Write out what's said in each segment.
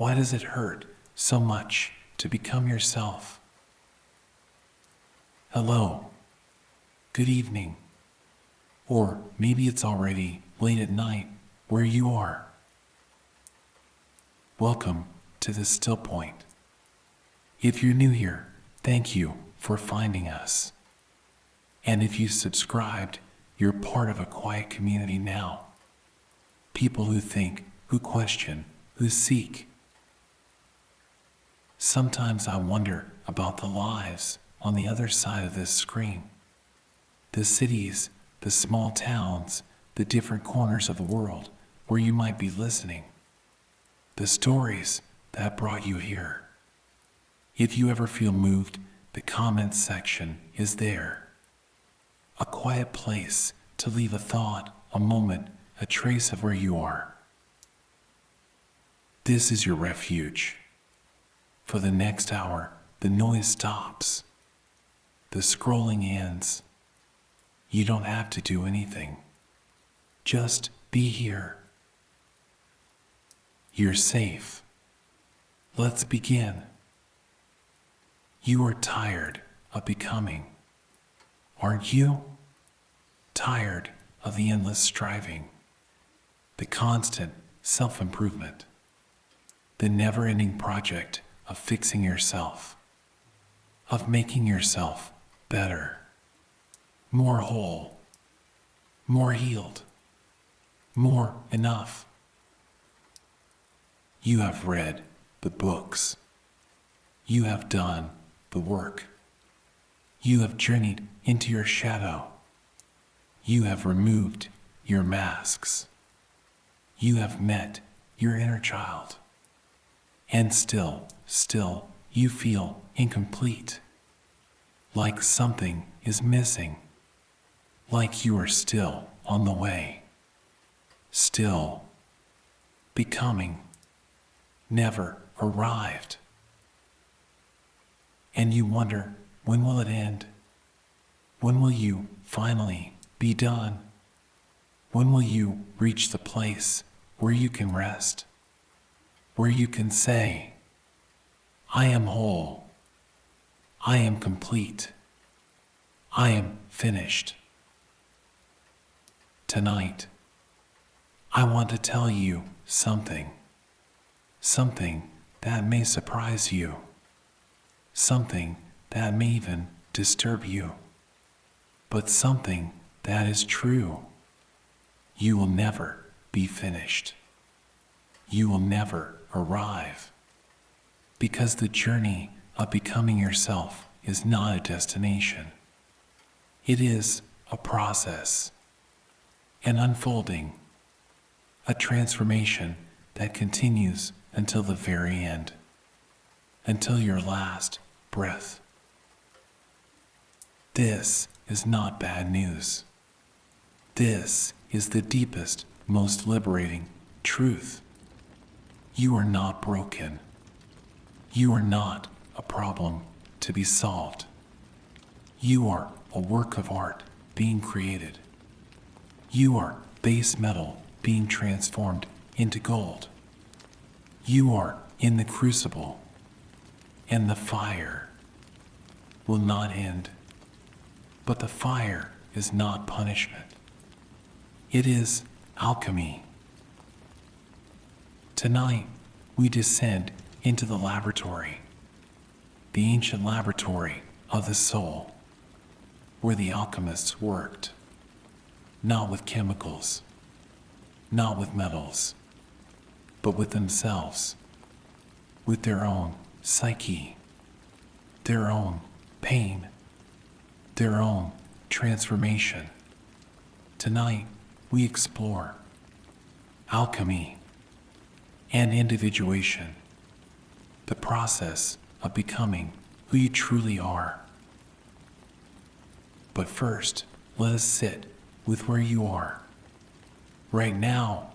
Why does it hurt so much to become yourself? Hello, good evening, or maybe it's already late at night where you are. Welcome to the Stillpoint. If you're new here, thank you for finding us. And if you subscribed, you're part of a quiet community now. People who think, who question, who seek. Sometimes I wonder about the lives on the other side of this screen. The cities, the small towns, the different corners of the world where you might be listening. The stories that brought you here. If you ever feel moved, the comments section is there. A quiet place to leave a thought, a moment, a trace of where you are. This is your refuge. For the next hour, the noise stops. The scrolling ends. You don't have to do anything. Just be here. You're safe. Let's begin. You are tired of becoming, aren't you? Tired of the endless striving, the constant self-improvement, the never-ending project of fixing yourself, of making yourself better, more whole, more healed, more enough. You have read the books. You have done the work. You have journeyed into your shadow. You have removed your masks. You have met your inner child. And still, you feel incomplete. Like something is missing. Like you are still on the way. Still becoming. Never arrived. And you wonder, when will it end? When will you finally be done? When will you reach the place where you can rest? Where you can say, I am whole. I am complete. I am finished. Tonight, I want to tell you something. Something that may surprise you. Something that may even disturb you. But something that is true. You will never be finished. You will never arrive. Because the journey of becoming yourself is not a destination. It is a process, an unfolding, a transformation that continues until the very end, until your last breath. This is not bad news. This is the deepest, most liberating truth. You are not broken. You are not a problem to be solved. You are a work of art being created. You are base metal being transformed into gold. You are in the crucible, and the fire will not end. But the fire is not punishment. It is alchemy. Tonight, we descend into the laboratory, the ancient laboratory of the soul, where the alchemists worked, not with chemicals, not with metals, but with themselves, with their own psyche, their own pain, their own transformation. Tonight, we explore alchemy and individuation, the process of becoming who you truly are. But first, let us sit with where you are, right now,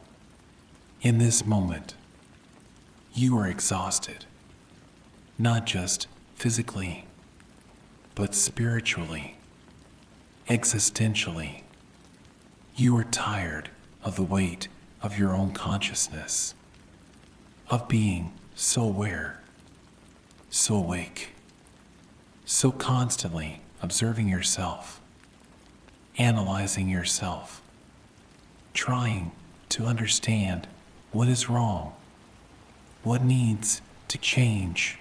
in this moment. You are exhausted, not just physically, but spiritually, existentially. You are tired of the weight of your own consciousness, of being so aware, so awake, so constantly observing yourself, analyzing yourself, trying to understand what is wrong, what needs to change.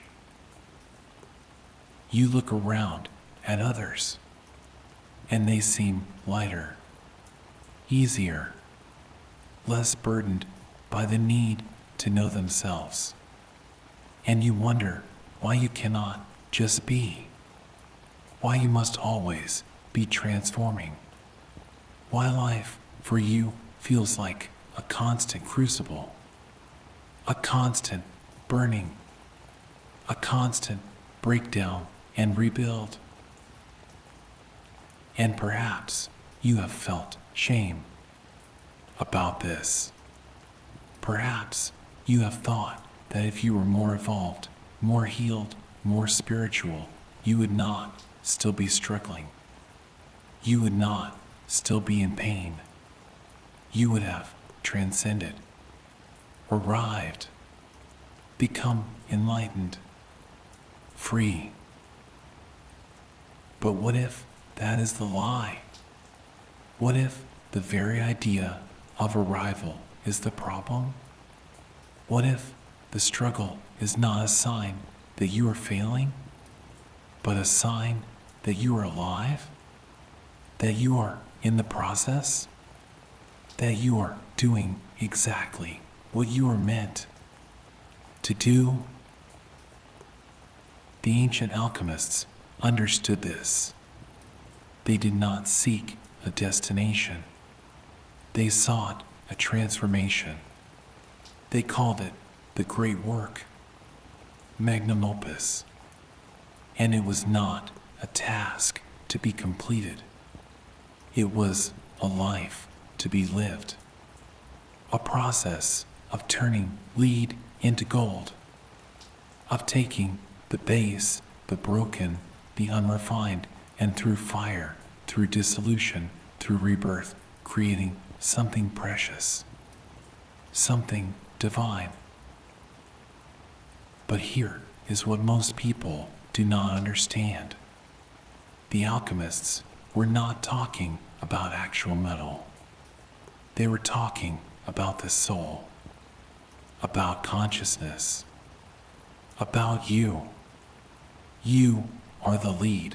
You look around at others, and they seem lighter, easier, less burdened by the need to know themselves. And you wonder why you cannot just be, why you must always be transforming, why life for you feels like a constant crucible, a constant burning, a constant breakdown and rebuild. And perhaps you have felt shame about this. Perhaps you have thought that if you were more evolved, more healed, more spiritual, you would not still be struggling. You would not still be in pain. You would have transcended, arrived, become enlightened, free. But what if that is the lie? What if the very idea of arrival is the problem? What if the struggle is not a sign that you are failing, but a sign that you are alive, that you are in the process, that you are doing exactly what you are meant to do? The ancient alchemists understood this. They did not seek a destination. They sought a transformation. They called it the great work, magnum opus. And it was not a task to be completed. It was a life to be lived, a process of turning lead into gold, of taking the base, the broken, the unrefined, and through fire, through dissolution, through rebirth, creating something precious, something divine. But here is what most people do not understand. The alchemists were not talking about actual metal. They were talking about the soul, about consciousness, about you. You are the lead,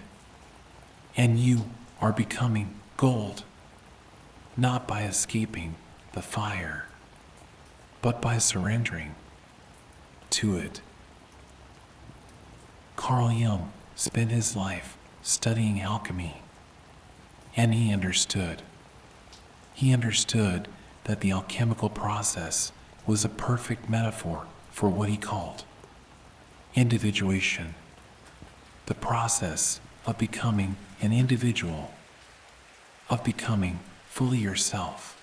and you are becoming gold, not by escaping the fire, but by surrendering to it. Carl Jung spent his life studying alchemy, and he understood. He understood that the alchemical process was a perfect metaphor for what he called individuation, the process of becoming an individual, of becoming fully yourself,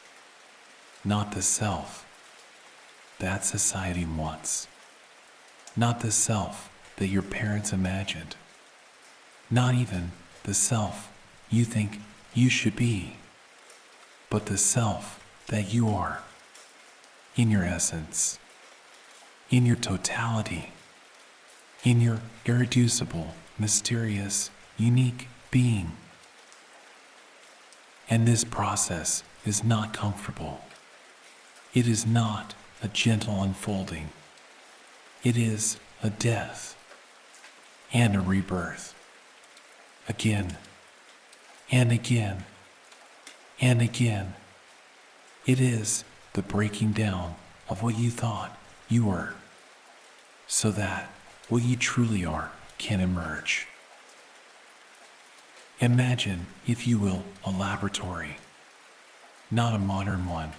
not the self that society wants, not the self that your parents imagined, not even the self you think you should be, but the self that you are, in your essence, in your totality, in your irreducible, mysterious, unique being. And this process is not comfortable. It is not a gentle unfolding. It is a death and a rebirth. Again and again and again. It is the breaking down of what you thought you were, so that what you truly are can emerge. Imagine, if you will, a laboratory, not a modern one,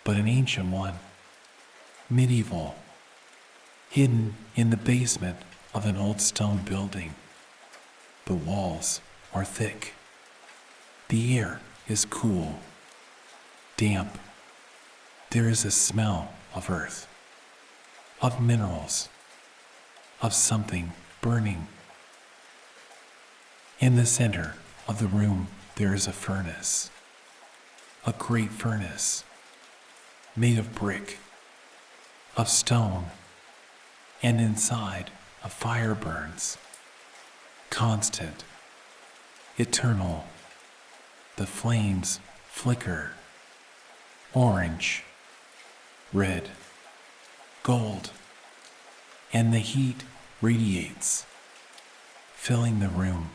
but an ancient one, medieval, hidden in the basement of an old stone building. The walls are thick. The air is cool, damp. There is a smell of earth, of minerals, of something burning. In the center of the room, there is a furnace, a great furnace, made of brick, of stone, and inside a fire burns. Constant, eternal. The flames flicker. Orange, red, gold, and the heat radiates, filling the room,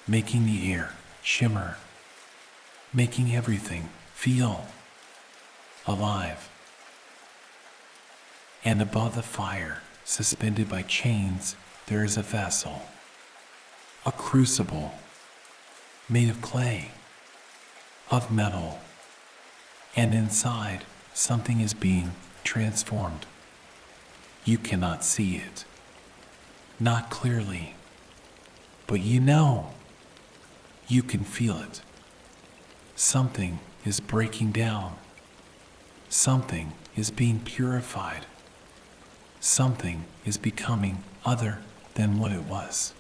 making the air shimmer, making everything feel alive. And above the fire, suspended by chains, there is a vessel, a crucible, made of clay, of metal, and inside something is being transformed. You cannot see it, not clearly, but you know, you can feel it. Something is breaking down. Something is being purified. Something is becoming other than what it was.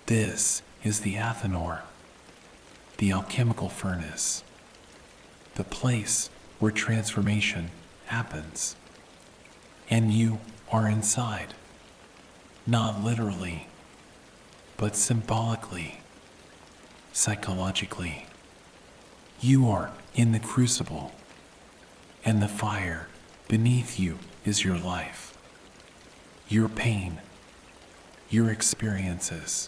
This is the Athanor, the alchemical furnace, the place where transformation happens. And you are inside, not literally, but symbolically, psychologically. You are in the crucible, and the fire beneath you is your life, your pain, your experiences,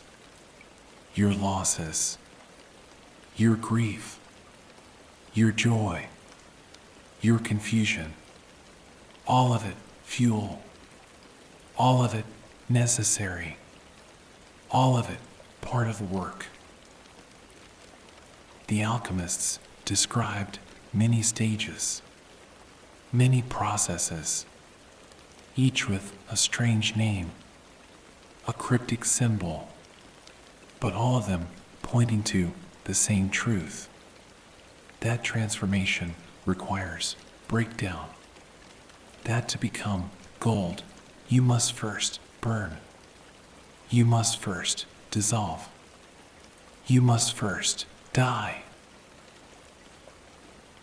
your losses, your grief, your joy, your confusion, all of it fuel, all of it necessary, all of it part of the work. The alchemists described many stages, many processes, each with a strange name, a cryptic symbol, but all of them pointing to the same truth. That transformation requires breakdown. That to become gold, you must first burn. You must first dissolve. You must first die.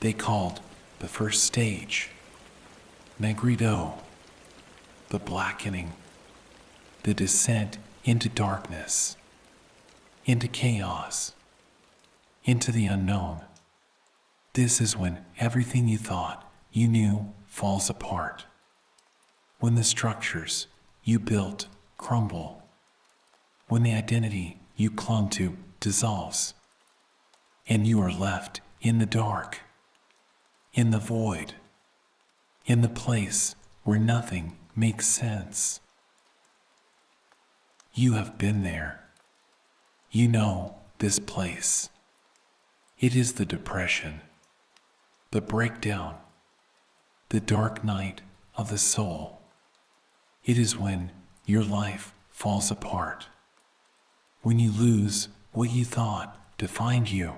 They called the first stage Nigredo, the blackening, the descent into darkness, into chaos, into the unknown. This is when everything you thought you knew falls apart, when the structures you built crumble, when the identity you clung to dissolves, and you are left in the dark, in the void, in the place where nothing makes sense. You have been there. You know this place. It is the depression, the breakdown, the dark night of the soul. It is when your life falls apart, when you lose what you thought defined you,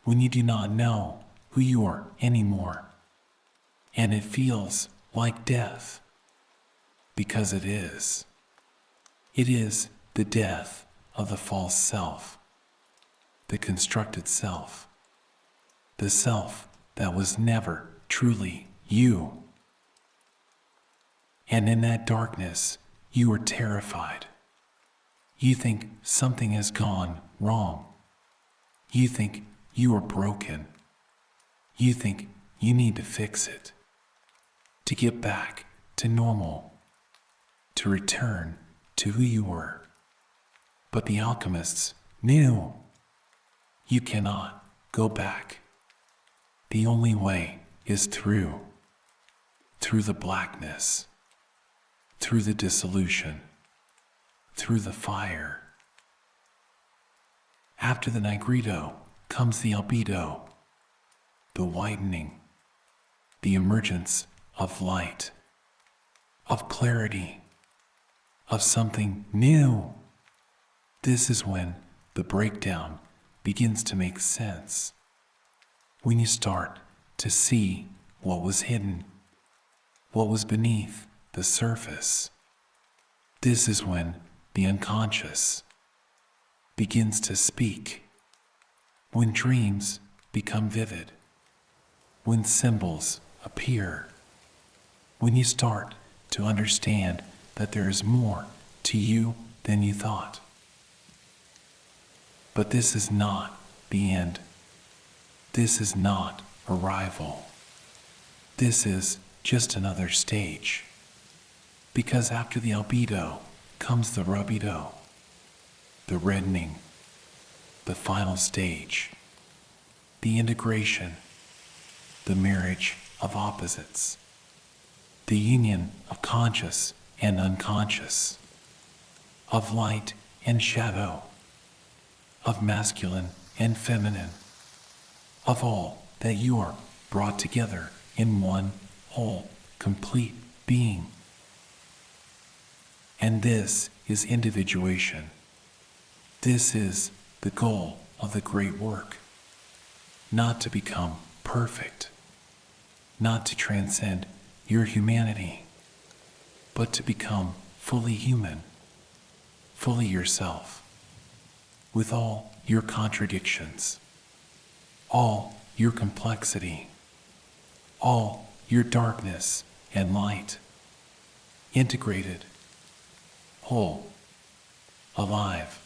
when you do not know who you are anymore, and it feels like death, because it is. It is the death of the false self, the constructed self, the self that was never truly you. And in that darkness, you are terrified. You think something has gone wrong. You think you are broken. You think you need to fix it, to get back to normal, to return to who you were. But the alchemists knew you cannot go back. The only way is through the blackness, through the dissolution, through the fire. After the Nigredo comes the Albedo, the whitening, the emergence of light, of clarity, of something new. This is when the breakdown begins to make sense, when you start to see what was hidden, what was beneath the surface. This is when the unconscious begins to speak, when dreams become vivid, when symbols appear, when you start to understand that there is more to you than you thought. But this is not the end. This is not arrival. This is just another stage. Because after the albedo comes the rubedo, the reddening, the final stage, the integration, the marriage of opposites, the union of conscious and unconscious, of light and shadow, of masculine and feminine, of all that you are brought together in one whole, complete being. And this is individuation. This is the goal of the great work. Not to become perfect, not to transcend your humanity, but to become fully human, fully yourself, with all your contradictions, all your complexity, all your darkness and light, integrated, whole, alive.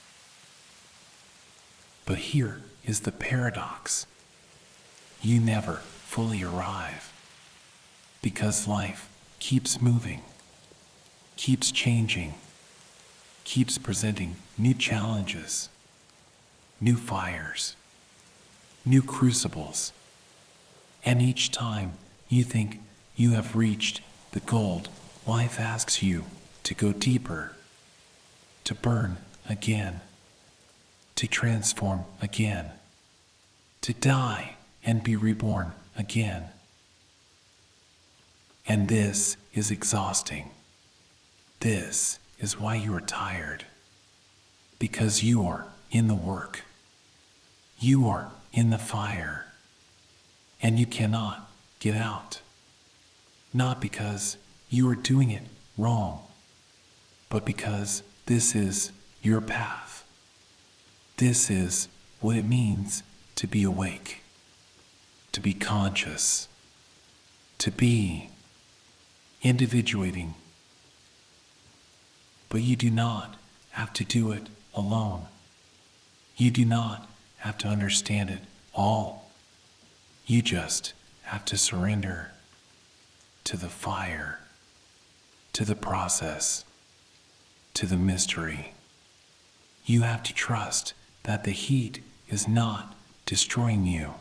But here is the paradox. You never fully arrive, because life keeps moving, keeps changing, keeps presenting new challenges, new fires, new crucibles, and each time you think you have reached the gold, life asks you to go deeper, to burn again, to transform again, to die and be reborn again. And this is exhausting. This is why you are tired, because you are in the work. You are in the fire, and you cannot get out. Not because you are doing it wrong, but because this is your path. This is what it means to be awake, to be conscious, to be individuating. But you do not have to do it alone. You do not have to understand it all. You just have to surrender to the fire, to the process, to the mystery. You have to trust that the heat is not destroying you.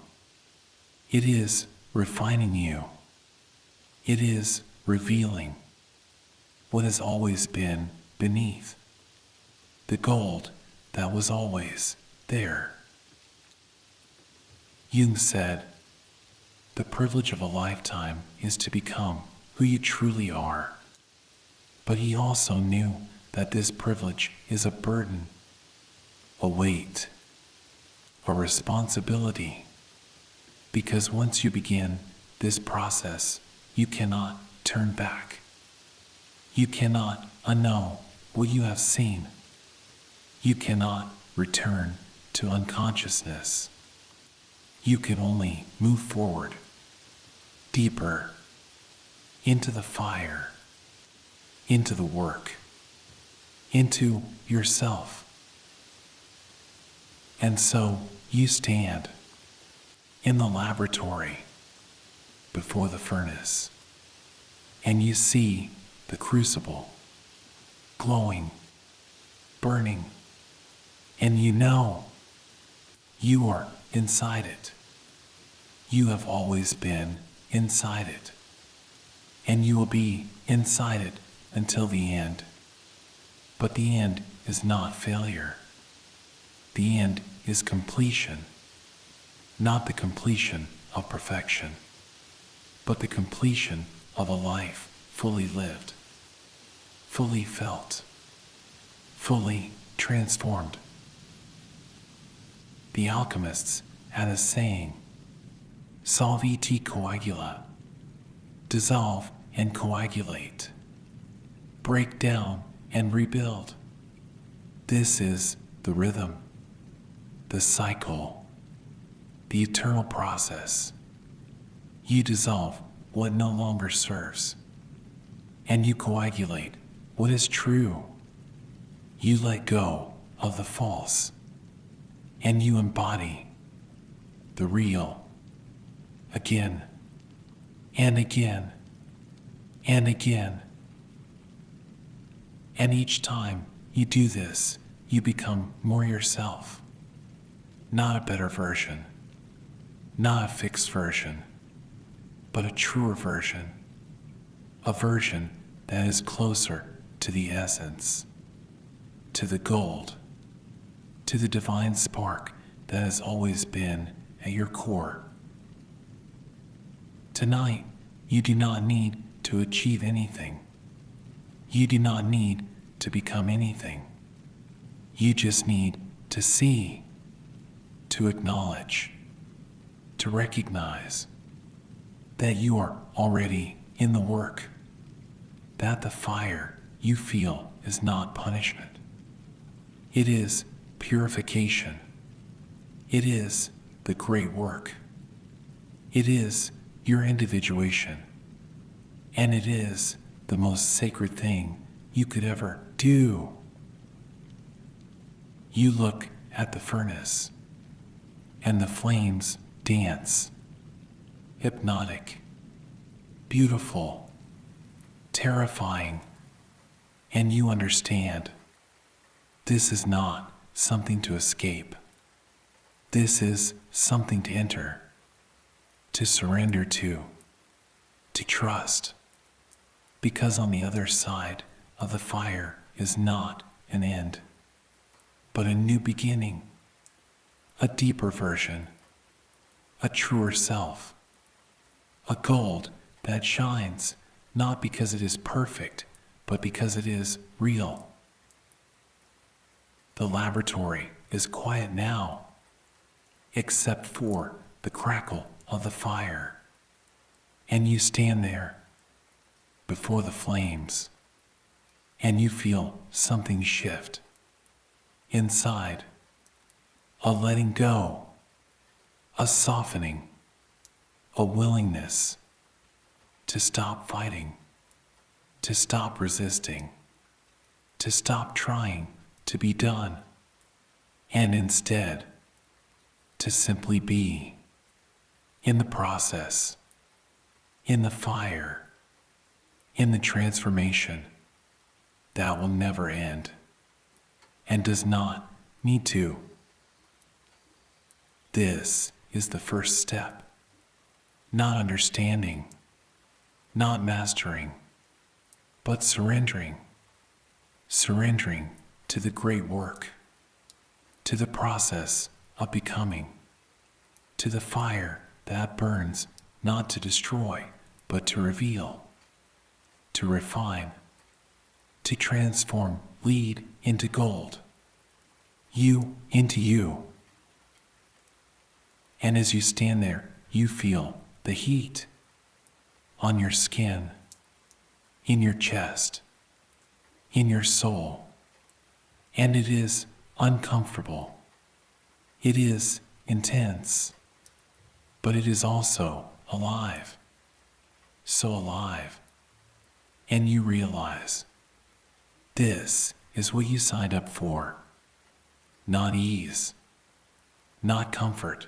It is refining you. It is revealing what has always been beneath, the gold that was always there. Jung said, "The privilege of a lifetime is to become who you truly are." But he also knew that this privilege is a burden, a weight, a responsibility, because once you begin this process, you cannot turn back. You cannot unknow what you have seen. You cannot return to unconsciousness. You can only move forward, deeper, into the fire, into the work, into yourself. And so you stand in the laboratory before the furnace, and you see the crucible glowing, burning, and you know you are inside it. You have always been inside it, and you will be inside it until the end. But the end is not failure. The end is completion, not the completion of perfection, but the completion of a life fully lived, fully felt, fully transformed. The alchemists had a saying, "Solviti coagula," dissolve and coagulate, break down and rebuild. This is the rhythm, the cycle, the eternal process. You dissolve what no longer serves. and you coagulate what is true. You let go of the false, and you embody the real again and again and again. And each time you do this, you become more yourself. Not a better version, not a fixed version, but a truer version. A version that is closer to the essence, to the gold, to the divine spark that has always been at your core. Tonight, you do not need to achieve anything. You do not need to become anything. You just need to see, to acknowledge, to recognize that you are already in the work, that the fire you feel is not punishment. It is purification. It is the great work. It is your individuation. And it is the most sacred thing you could ever do. You look at the furnace, and the flames dance, hypnotic, beautiful, terrifying, and you understand this is not something to escape. This is something to enter, to surrender to trust, because on the other side of the fire is not an end, but a new beginning, a deeper version, a truer self, a gold that shines not because it is perfect, but because it is real. The laboratory is quiet now, except for the crackle of the fire, and you stand there before the flames, and you feel something shift inside, a letting go, a softening, a willingness to stop fighting, to stop resisting, to stop trying to be done, and instead to simply be in the process, in the fire, in the transformation that will never end and does not need to. This is the first step. Not understanding, not mastering, but surrendering. Surrendering to the great work, to the process of becoming, to the fire that burns not to destroy, but to reveal, to refine, to transform lead into gold, you into you. And as you stand there, you feel the heat on your skin, in your chest, in your soul. And it is uncomfortable. It is intense, but it is also alive, so alive. And you realize this is what you signed up for. Not ease, not comfort,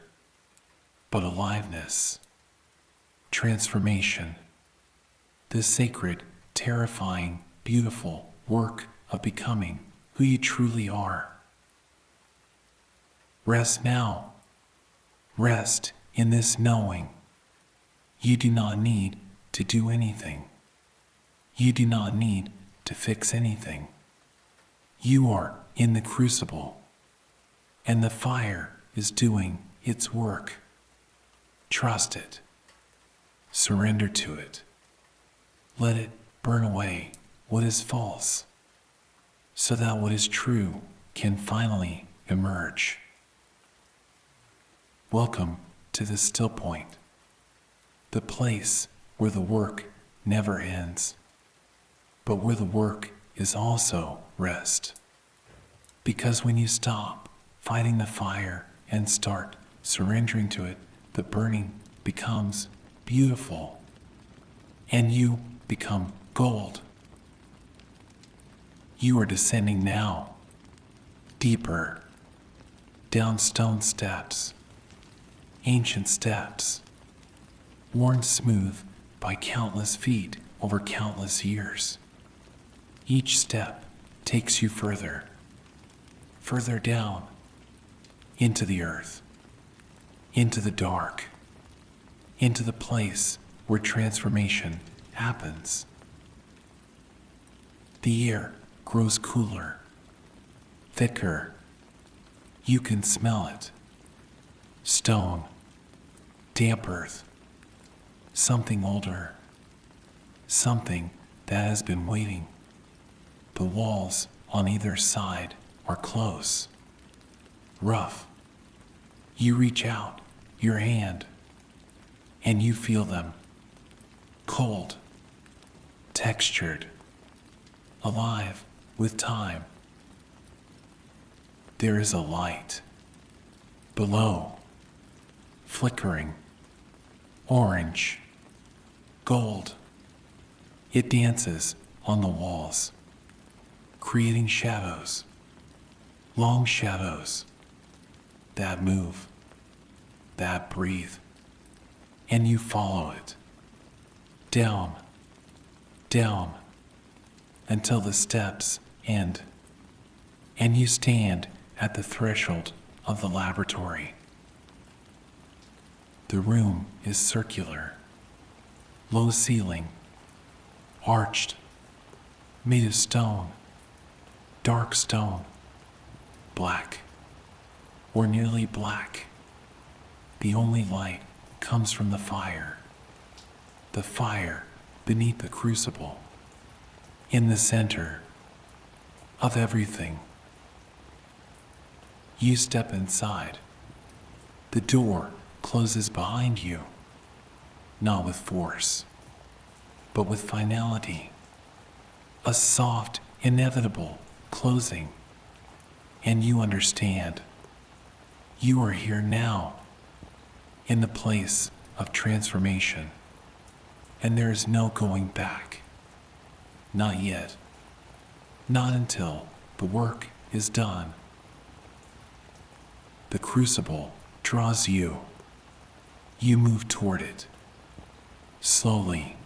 but aliveness, transformation, the sacred, terrifying, beautiful work of becoming who you truly are. Rest now. Rest in this knowing. You do not need to do anything. You do not need to fix anything. You are in the crucible, and the fire is doing its work. Trust it. Surrender to it. Let it burn away what is false, so that what is true can finally emerge. Welcome to the Stillpoint, the place where the work never ends, but where the work is also rest. Because when you stop fighting the fire and start surrendering to it, the burning becomes beautiful, and you become gold You are descending now, deeper, down stone steps, ancient steps, worn smooth by countless feet over countless years. Each step takes you further, further down, into the earth, into the dark, into the place where transformation happens. The air grows cooler, thicker. You can smell it. Stone, damp earth, something older, something that has been waiting. The walls on either side are close, rough. You reach out your hand and you feel them, cold, textured, alive with time. There is a light below, flickering, orange, gold. It dances on the walls, creating shadows, long shadows that move, that breathe, and you follow it, down, down, until the steps end, and you stand at the threshold of the laboratory. The room is circular, low ceiling, arched, made of stone, dark stone, black, or nearly black. The only light comes from the fire beneath the crucible, in the center of everything. You step inside. The door closes behind you, not with force, but with finality, a soft, inevitable closing. And you understand. You are here now, in the place of transformation, and there is no going back. Not yet. Not until the work is done. The crucible draws you. You move toward it. Slowly,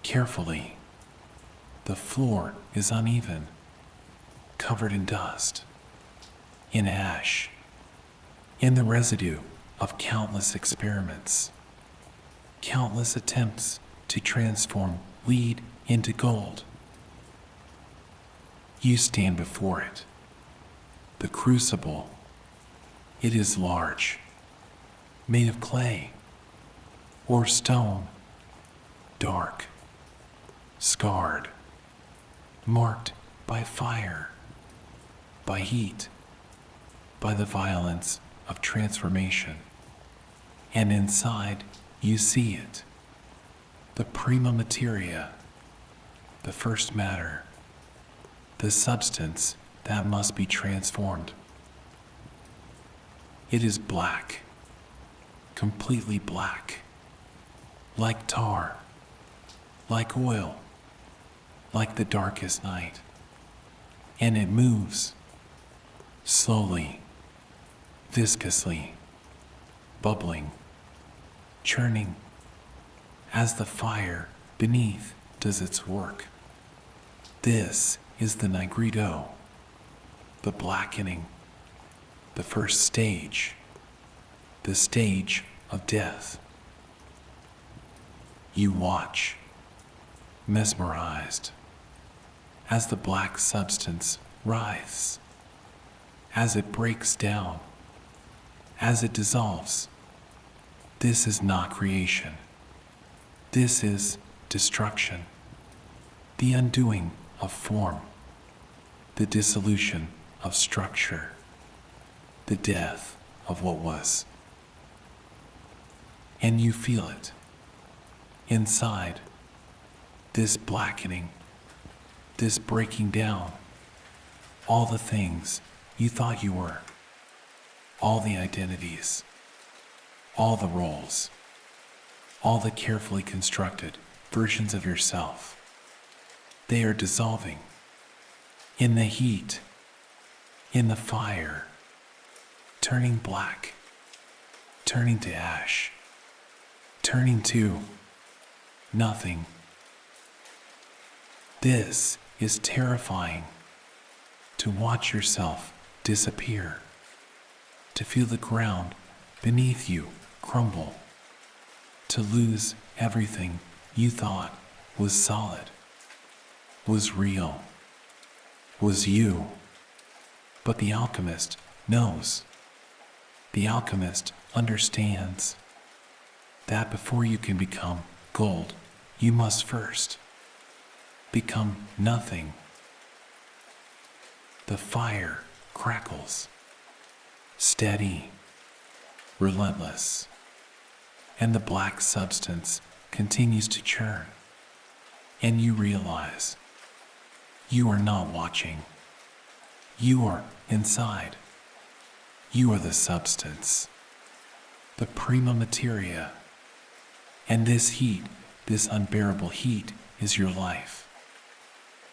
carefully. The floor is uneven, covered in dust, in ash, in the residue of countless experiments, countless attempts to transform lead into gold. You stand before it. The crucible, it is large, made of clay or stone, dark, scarred, marked by fire, by heat, by the violence of transformation. And inside you see it, the prima materia, the first matter, the substance that must be transformed. It is black, completely black, like tar, like oil, like the darkest night. And it moves, slowly, viscously, bubbling, churning, as the fire beneath does its work. This is the Nigredo, the blackening, the first stage, the stage of death. You watch, mesmerized, as the black substance writhes, as it breaks down, as it dissolves. This is not creation. This is destruction, the undoing of form, the dissolution of structure, the death of what was. And you feel it. Inside, this blackening, this breaking down, all the things you thought you were, all the identities, all the roles, all the carefully constructed versions of yourself. They are dissolving, in the heat, in the fire, turning black, turning to ash, turning to nothing. This is terrifying, to watch yourself disappear, to feel the ground beneath you crumble, to lose everything you thought was solid, was real, was you. But the alchemist knows. The alchemist understands that before you can become gold, you must first become nothing. The fire crackles, steady, relentless, and the black substance continues to churn, and you realize you are not watching. You are inside. You are the substance, the prima materia, and this heat, this unbearable heat, is your life,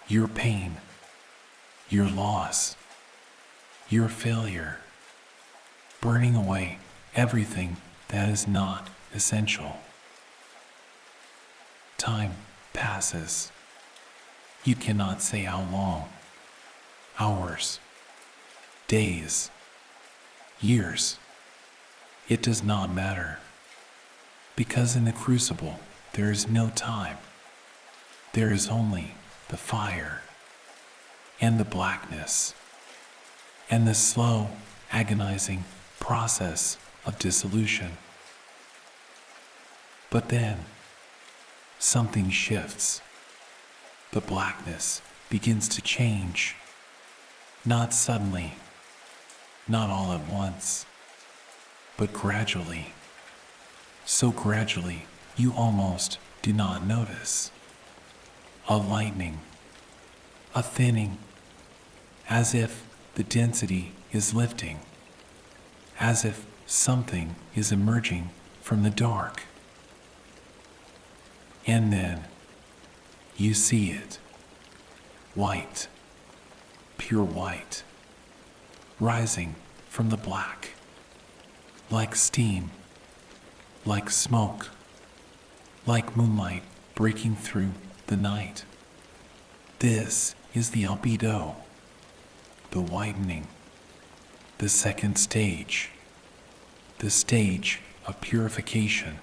your pain, your loss, your failure, burning away everything that is not essential. Time passes. You cannot say how long. Hours, days, years. It does not matter. Because in the crucible, there is no time. There is only the fire and the blackness and the slow, agonizing process of dissolution. But then, something shifts. The blackness begins to change. Not suddenly, not all at once, but gradually. So gradually, you almost do not notice. A lightening, a thinning, as if the density is lifting, as if something is emerging from the dark. And then you see it, white, pure white, rising from the black, like steam, like smoke, like moonlight breaking through the night. This is the albedo, the whitening, the second stage, the stage of purification.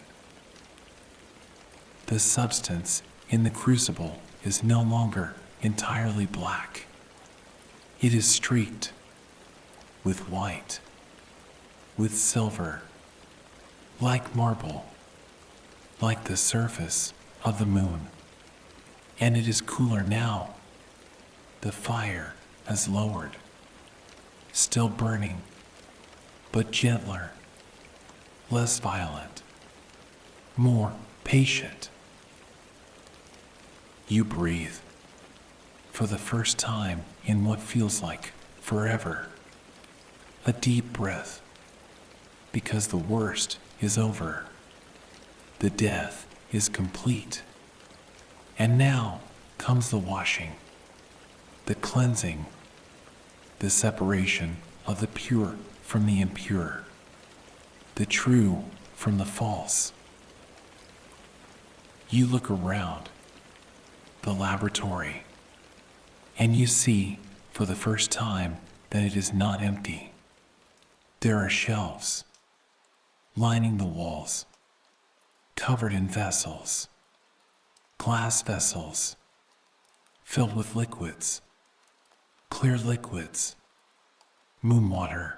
The substance in the crucible is no longer entirely black. It is streaked with white, with silver, like marble, like the surface of the moon. And it is cooler now. The fire has lowered, still burning, but gentler, less violent, more patient. You breathe, for the first time in what feels like forever, a deep breath, because the worst is over. The death is complete. And now comes the washing, the cleansing, the separation of the pure from the impure, the true from the false. You look around the laboratory, and you see for the first time that it is not empty. There are shelves lining the walls, covered in vessels, glass vessels, filled with liquids, clear liquids, moon water,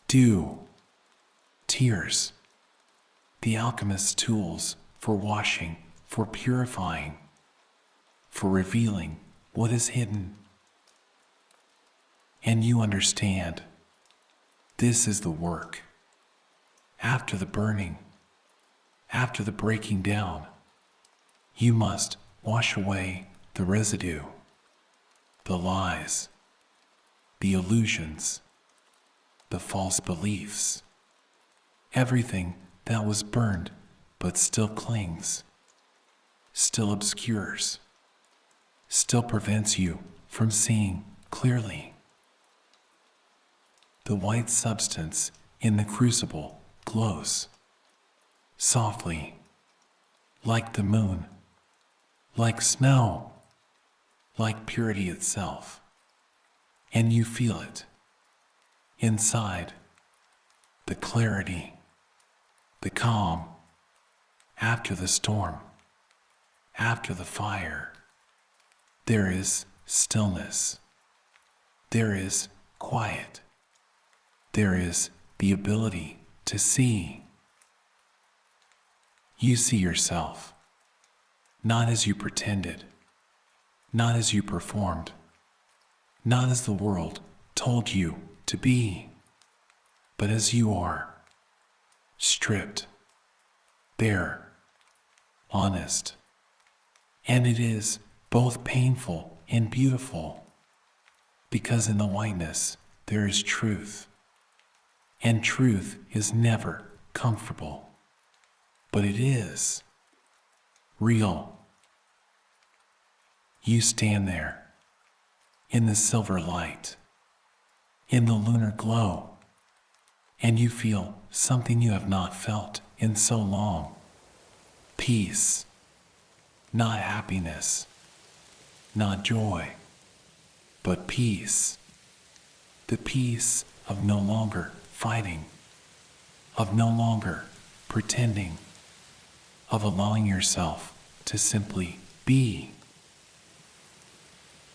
dew, tears, the alchemist's tools for washing, for purifying, for revealing what is hidden. And you understand, this is the work. After the burning, after the breaking down, you must wash away the residue, the lies, the illusions, the false beliefs, everything that was burned but still clings, still obscures, still prevents you from seeing clearly. The white substance in the crucible glows softly, like the moon, like snow, like purity itself. And you feel it inside, the clarity, the calm, after the storm, after the fire. There is stillness. There is quiet. There is the ability to see. You see yourself, not as you pretended, not as you performed, not as the world told you to be, but as you are, stripped, bare, honest. And it is both painful and beautiful, because in the whiteness there is truth, and truth is never comfortable, but it is real. You stand there in the silver light, in the lunar glow, and you feel something you have not felt in so long. Peace, not happiness, not joy, but peace. The peace of no longer fighting, of no longer pretending, of allowing yourself to simply be.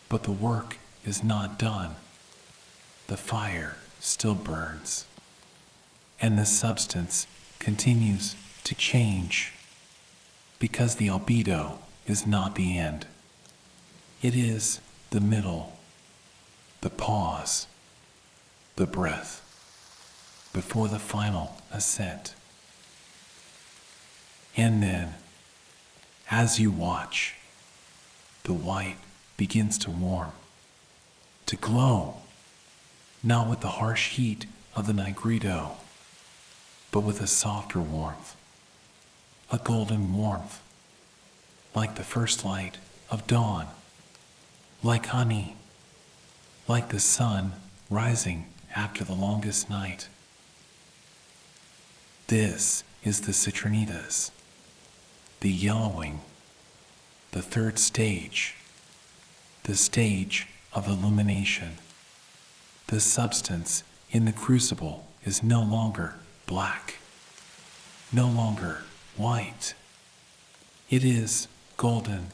But the work is not done. The fire still burns, and the substance continues to change, because the albedo is not the end. It is the middle, the pause, the breath, before the final ascent. And then, as you watch, the white begins to warm, to glow, not with the harsh heat of the Nigredo, but with a softer warmth, a golden warmth, like the first light of dawn, like honey, like the sun rising after the longest night. This is the citrinitas, the yellowing, the third stage, the stage of illumination. The substance in the crucible is no longer black, no longer white. It is golden,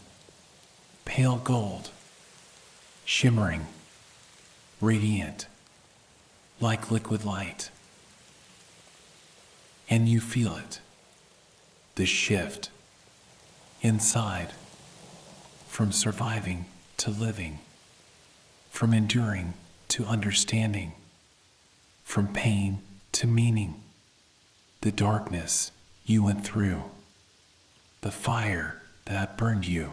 pale gold, shimmering, radiant, like liquid light. And you feel it, the shift inside, from surviving to living, from enduring to understanding, from pain to meaning. The darkness you went through, the fire that burned you,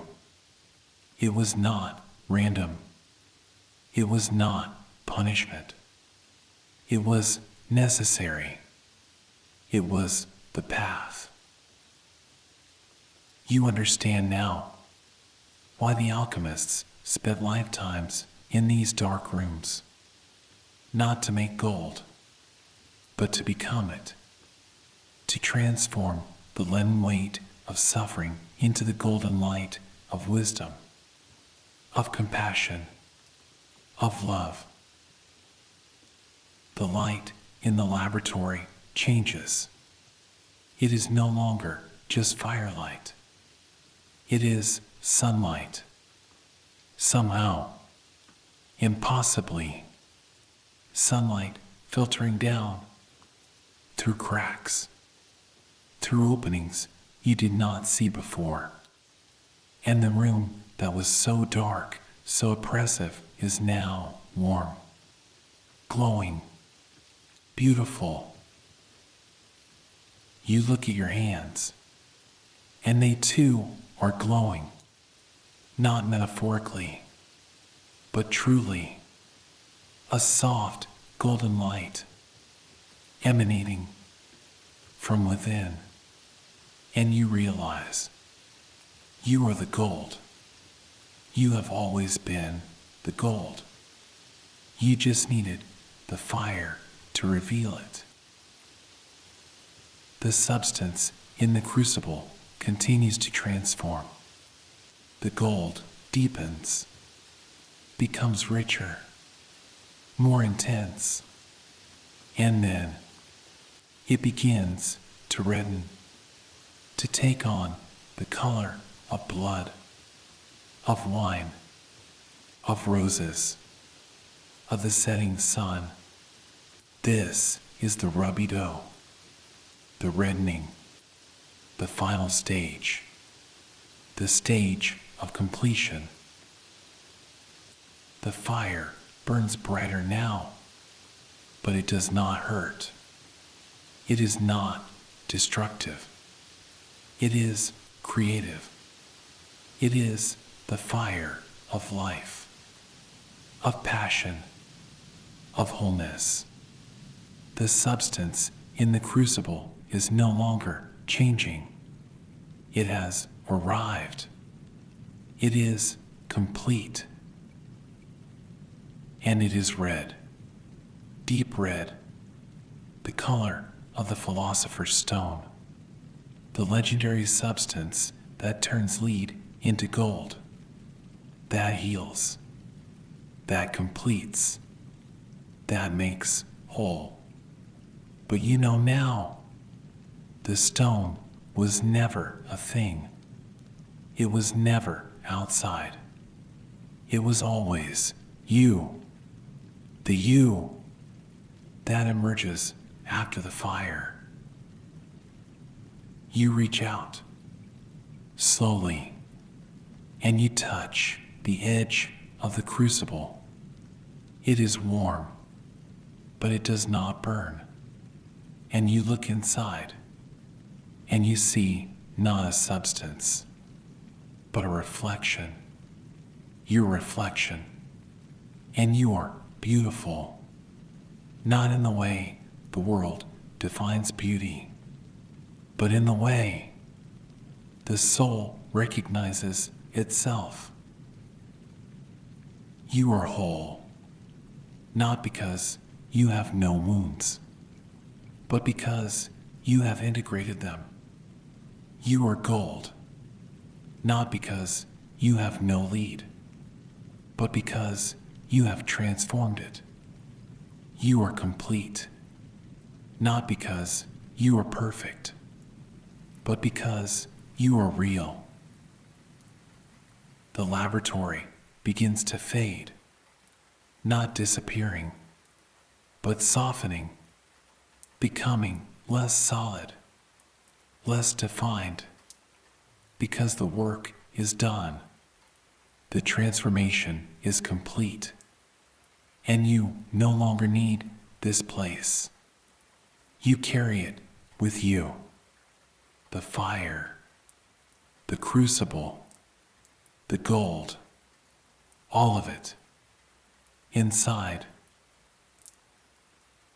it was not random. It was not punishment. It was necessary. It was the path. You understand now why the alchemists spent lifetimes in these dark rooms, not to make gold, but to become it, to transform the leaden weight of suffering into the golden light of wisdom, of compassion, of love. The light in the laboratory changes. It is no longer just firelight. It is sunlight. Somehow, impossibly, sunlight filtering down through cracks, through openings you did not see before. And the room that was so dark, so oppressive, is now warm, glowing, beautiful. You look at your hands, and they too are glowing, not metaphorically, but truly, a soft golden light emanating from within. And you realize you are the gold. You have always been the gold. You just needed the fire to reveal it. The substance in the crucible continues to transform. The gold deepens, becomes richer, more intense, and then it begins to redden, to take on the color of blood, of wine, of roses, of the setting sun. This is the Rubedo, the reddening, the final stage, the stage of completion. The fire burns brighter now, but it does not hurt. It is not destructive. It is creative. It is the fire of life, of passion, of wholeness. The substance in the crucible is no longer changing. It has arrived. It is complete. And it is red, deep red, the color of the philosopher's stone, the legendary substance that turns lead into gold, that heals, that completes, that makes whole. But you know now, the stone was never a thing. It was never outside. It was always you, the you that emerges after the fire. You reach out slowly and you touch the edge of the crucible. It is warm, but it does not burn. And you look inside and you see not a substance, but a reflection. Your reflection. And you are beautiful, not in the way the world defines beauty, but in the way the soul recognizes itself. You are whole, not because you have no wounds, but because you have integrated them. You are gold, not because you have no lead, but because you have transformed it. You are complete, not because you are perfect, but because you are real. The laboratory begins to fade, not disappearing, but softening, becoming less solid, less defined, because the work is done. The transformation is complete, and you no longer need this place. You carry it with you. The fire, the crucible, the gold, all of it. Inside,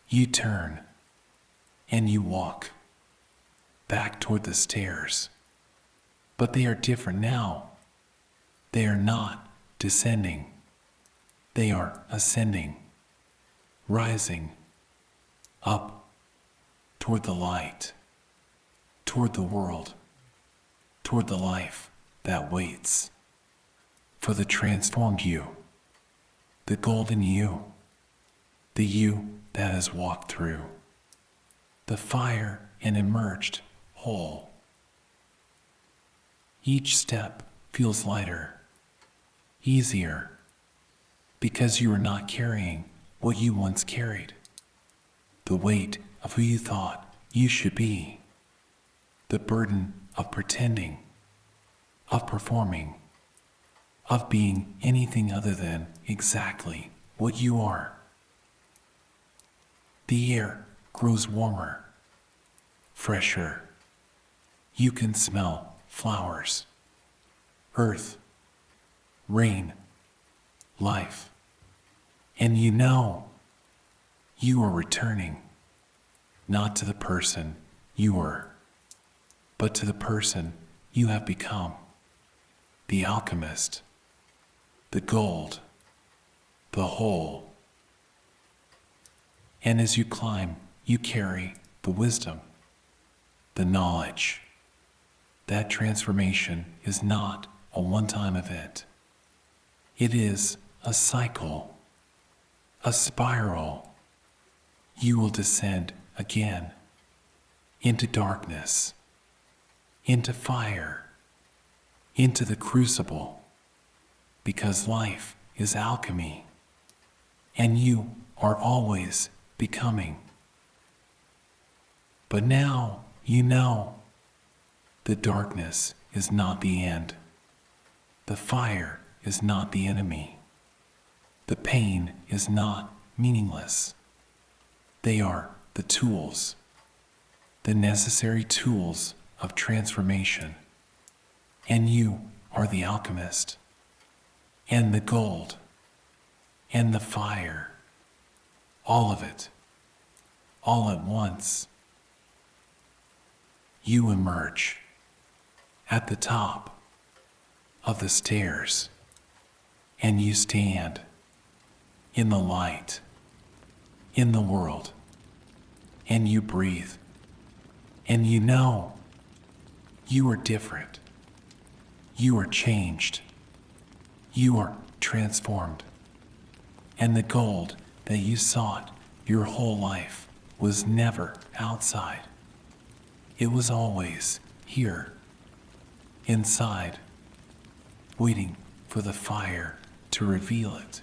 you turn and you walk back toward the stairs. But they are different now. They are not descending. They are ascending, rising up toward the light, toward the world, toward the life that waits for the transformed you, the golden you, the you that has walked through the fire and emerged whole. Each step feels lighter, easier, because you are not carrying what you once carried, the weight of who you thought you should be, the burden of pretending, of performing, of being anything other than exactly what you are. The air grows warmer, fresher. You can smell flowers, earth, rain, life, and you know you are returning, not to the person you were, but to the person you have become, the alchemist, the gold, the whole. And as you climb, you carry the wisdom, the knowledge. That transformation is not a one-time event. It is a cycle, a spiral. You will descend again into darkness, into fire, into the crucible, because life is alchemy, and you are always becoming. But now you know the darkness is not the end. The fire is not the enemy. The pain is not meaningless. They are the tools, the necessary tools of transformation. And you are the alchemist, and the gold, and the fire, all of it, all at once. You emerge at the top of the stairs, and you stand in the light, in the world, and you breathe, and you know you are different. You are changed. You are transformed. And the gold that you sought your whole life was never outside. It was always here, inside, waiting for the fire to reveal it.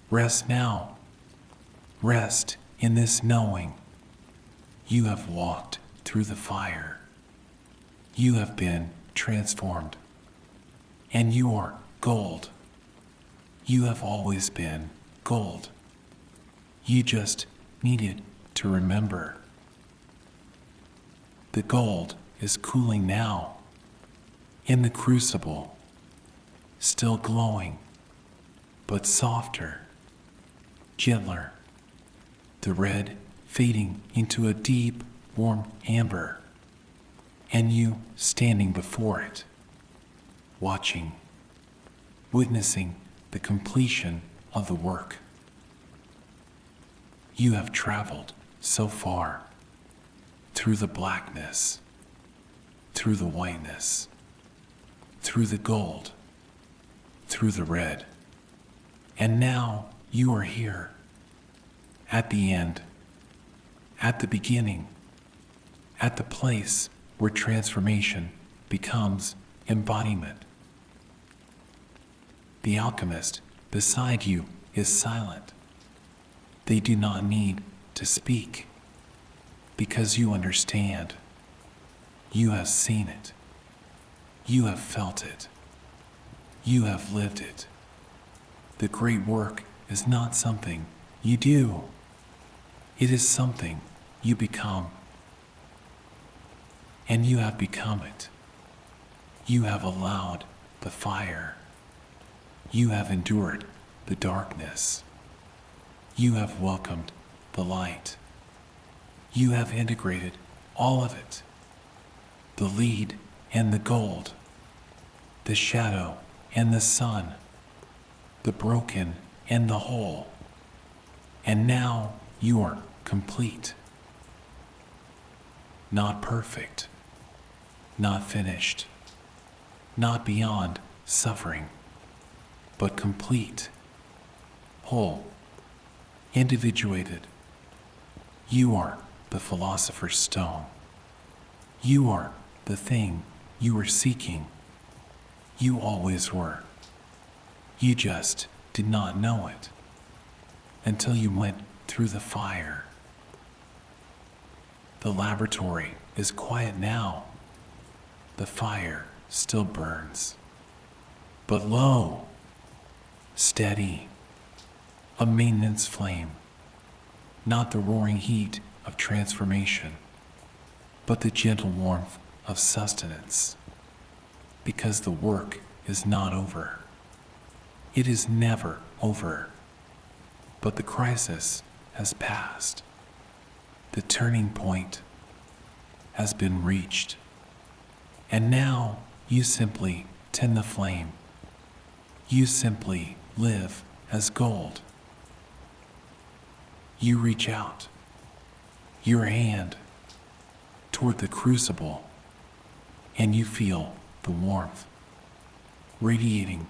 Rest now. Rest in this knowing. You have walked through the fire. You have been transformed. And you are gold. You have always been gold. You just needed to remember. The gold is cooling now in the crucible, still glowing, but softer, gentler. The red fading into a deep, warm amber, and you standing before it, watching, witnessing the completion of the work. You have traveled so far, through the blackness, through the whiteness, through the gold, through the red, and now you are here, at the end, at the beginning, at the place where transformation becomes embodiment. The alchemist beside you is silent. They do not need to speak, because you understand. You have seen it. You have felt it. You have lived it. The great work is not something you do. It is something you become. And you have become it. You have allowed the fire. You have endured the darkness. You have welcomed the light. You have integrated all of it. The lead and the gold, the shadow and the sun, the broken and the whole. And now you are complete. Not perfect, not finished, not beyond suffering, but complete, whole, individuated. You are the philosopher's stone. You are the thing you were seeking. You always were. You just did not know it until you went through the fire. The laboratory is quiet now. The fire still burns. But lo, steady, a maintenance flame, not the roaring heat of transformation, but the gentle warmth of sustenance, because the work is not over. It is never over, but the crisis has passed. The turning point has been reached, and now you simply tend the flame. You simply live as gold. You reach out your hand toward the crucible, and you feel the warmth radiating,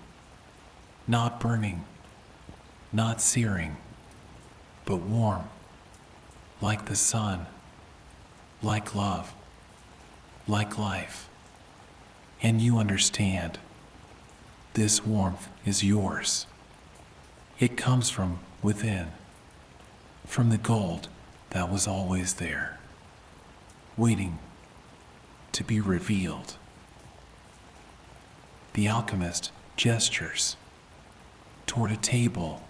not burning, not searing, but warm, like the sun, like love, like life. And you understand this warmth is yours. It comes from within, from the gold that was always there, waiting to be revealed. The alchemist gestures toward a table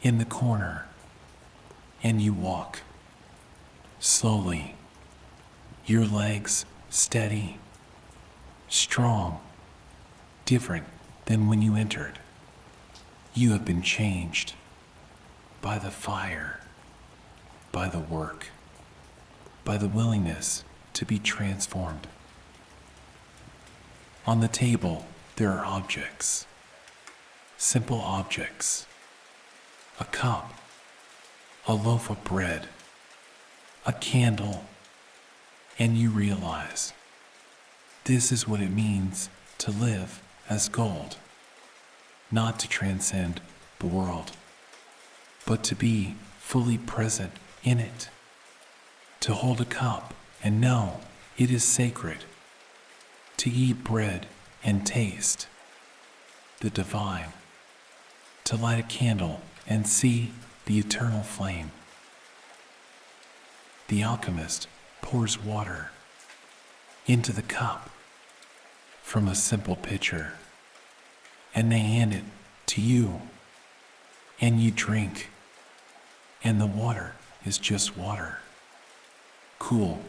in the corner, and you walk slowly, your legs steady, strong, different than when you entered. You have been changed by the fire, by the work, by the willingness to be transformed. On the table, there are objects, simple objects, a cup, a loaf of bread, a candle, and you realize this is what it means to live as gold, not to transcend the world, but to be fully present in it, to hold a cup and know it is sacred, to eat bread and taste the divine, to light a candle and see the eternal flame. The alchemist pours water into the cup from a simple pitcher, and they hand it to you, and you drink, and the water is just water, cool,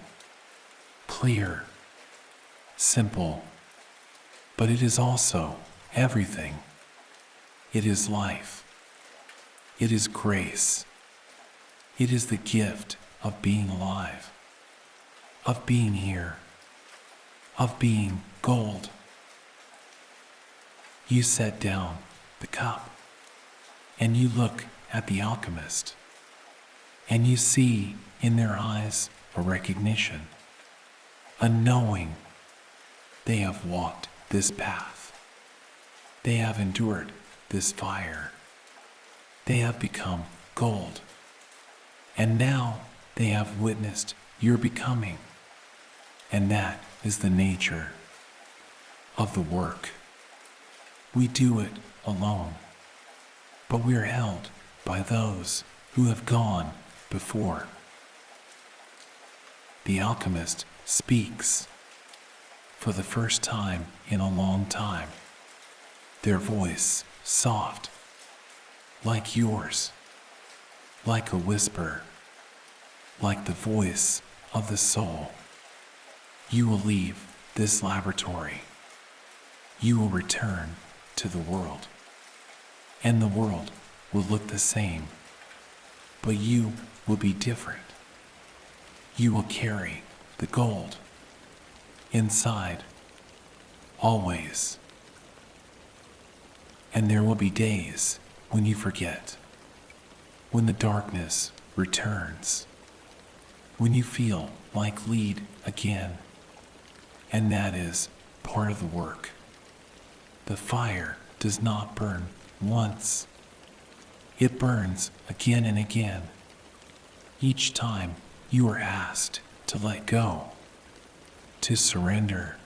clear, simple, but it is also everything. It is life. It is grace. It is the gift of being alive, of being here, of being gold. You set down the cup, and you look at the alchemist, and you see in their eyes a recognition, a knowing. They have walked this path. They have endured this fire. They have become gold. And now they have witnessed your becoming. And that is the nature of the work. We do it alone, but we are held by those who have gone before. The alchemist speaks for the first time in a long time, their voice soft, like yours, like a whisper, like the voice of the soul. You will leave this laboratory. You will return to the world, and the world will look the same, but you will be different. You will carry the gold inside, always. And there will be days when you forget, when the darkness returns, when you feel like lead again, and that is part of the work. The fire does not burn once. It burns again and again. Each time you are asked to let go, to surrender,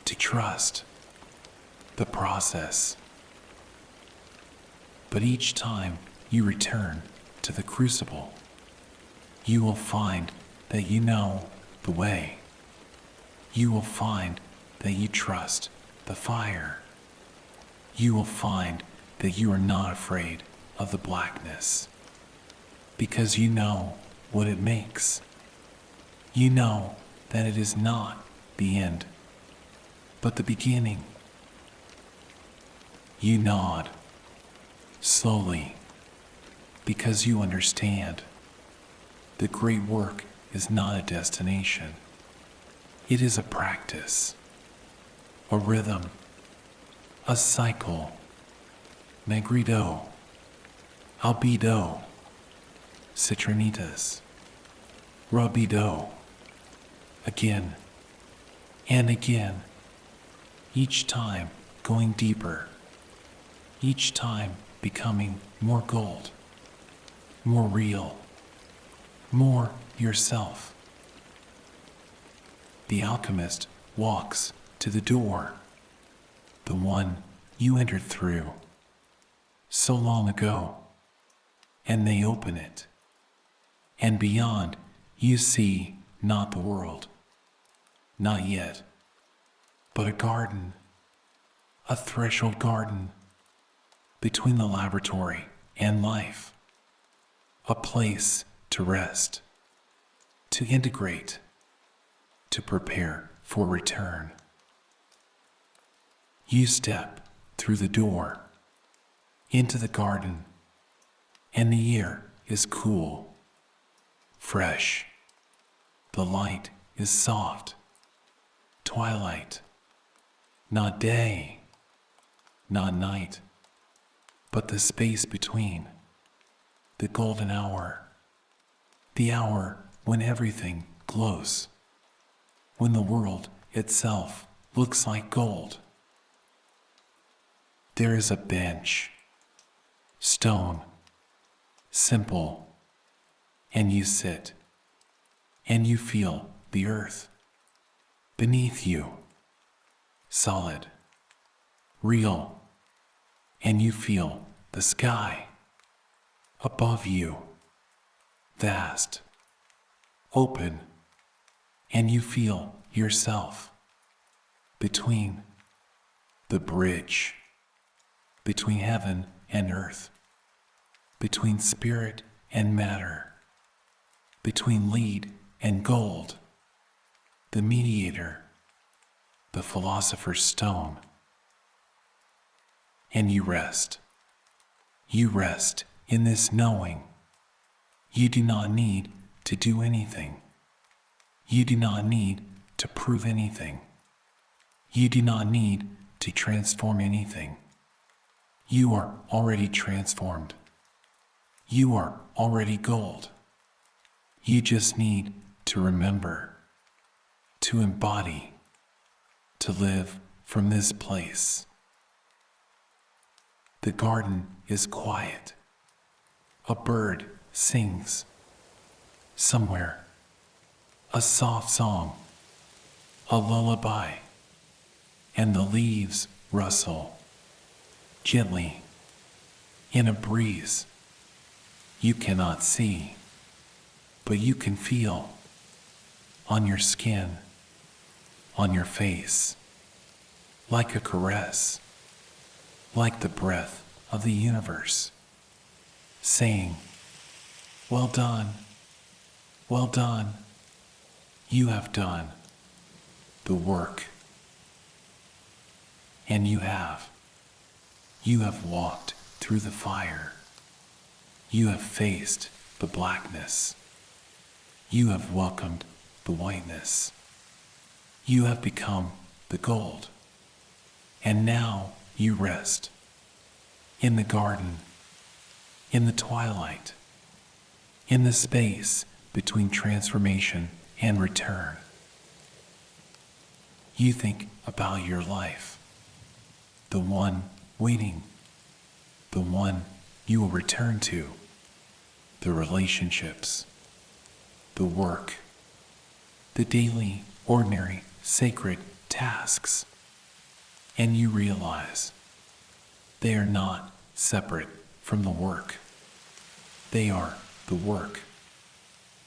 to trust the process. But each time you return to the crucible, you will find that you know the way. You will find that you trust the fire. You will find that you are not afraid of the blackness, because you know what it makes. You know that it is not the end, but the beginning. You nod slowly, because you understand the great work is not a destination. It is a practice, a rhythm, a cycle, Nigredo, Albedo, Citrinitas, Rubedo, again and again, each time going deeper, each time becoming more gold, more real, more yourself. The alchemist walks to the door, the one you entered through so long ago, and they open it, and beyond you see not the world, not yet, but a garden, a threshold garden between the laboratory and life, a place to rest, to integrate, to prepare for return. You step through the door into the garden, and the air is cool, fresh. The light is soft, twilight, not day, not night, but the space between, the golden hour, the hour when everything glows, when the world itself looks like gold. There is a bench, stone, simple, and you sit, and you feel the earth beneath you, solid, real, and you feel the sky above you, vast, open, and you feel yourself between the bridge, between heaven and earth, between spirit and matter, between lead and gold, the mediator, the philosopher's stone. And you rest. You rest in this knowing. You do not need to do anything. You do not need to prove anything. You do not need to transform anything. You are already transformed. You are already gold. You just need to remember, to embody, to live from this place. The garden is quiet. A bird sings somewhere, a soft song, a lullaby, and the leaves rustle gently in a breeze you cannot see, but you can feel on your skin, on your face, like a caress, like the breath of the universe, saying, well done, you have done the work. And you have walked through the fire. You have faced the blackness. You have welcomed the whiteness. You have become the gold. And now you rest in the garden, in the twilight, in the space between transformation and return. You think about your life, the one waiting, the one you will return to, the relationships, the work, the daily, ordinary, sacred tasks, and you realize they are not separate from the work. They are the work.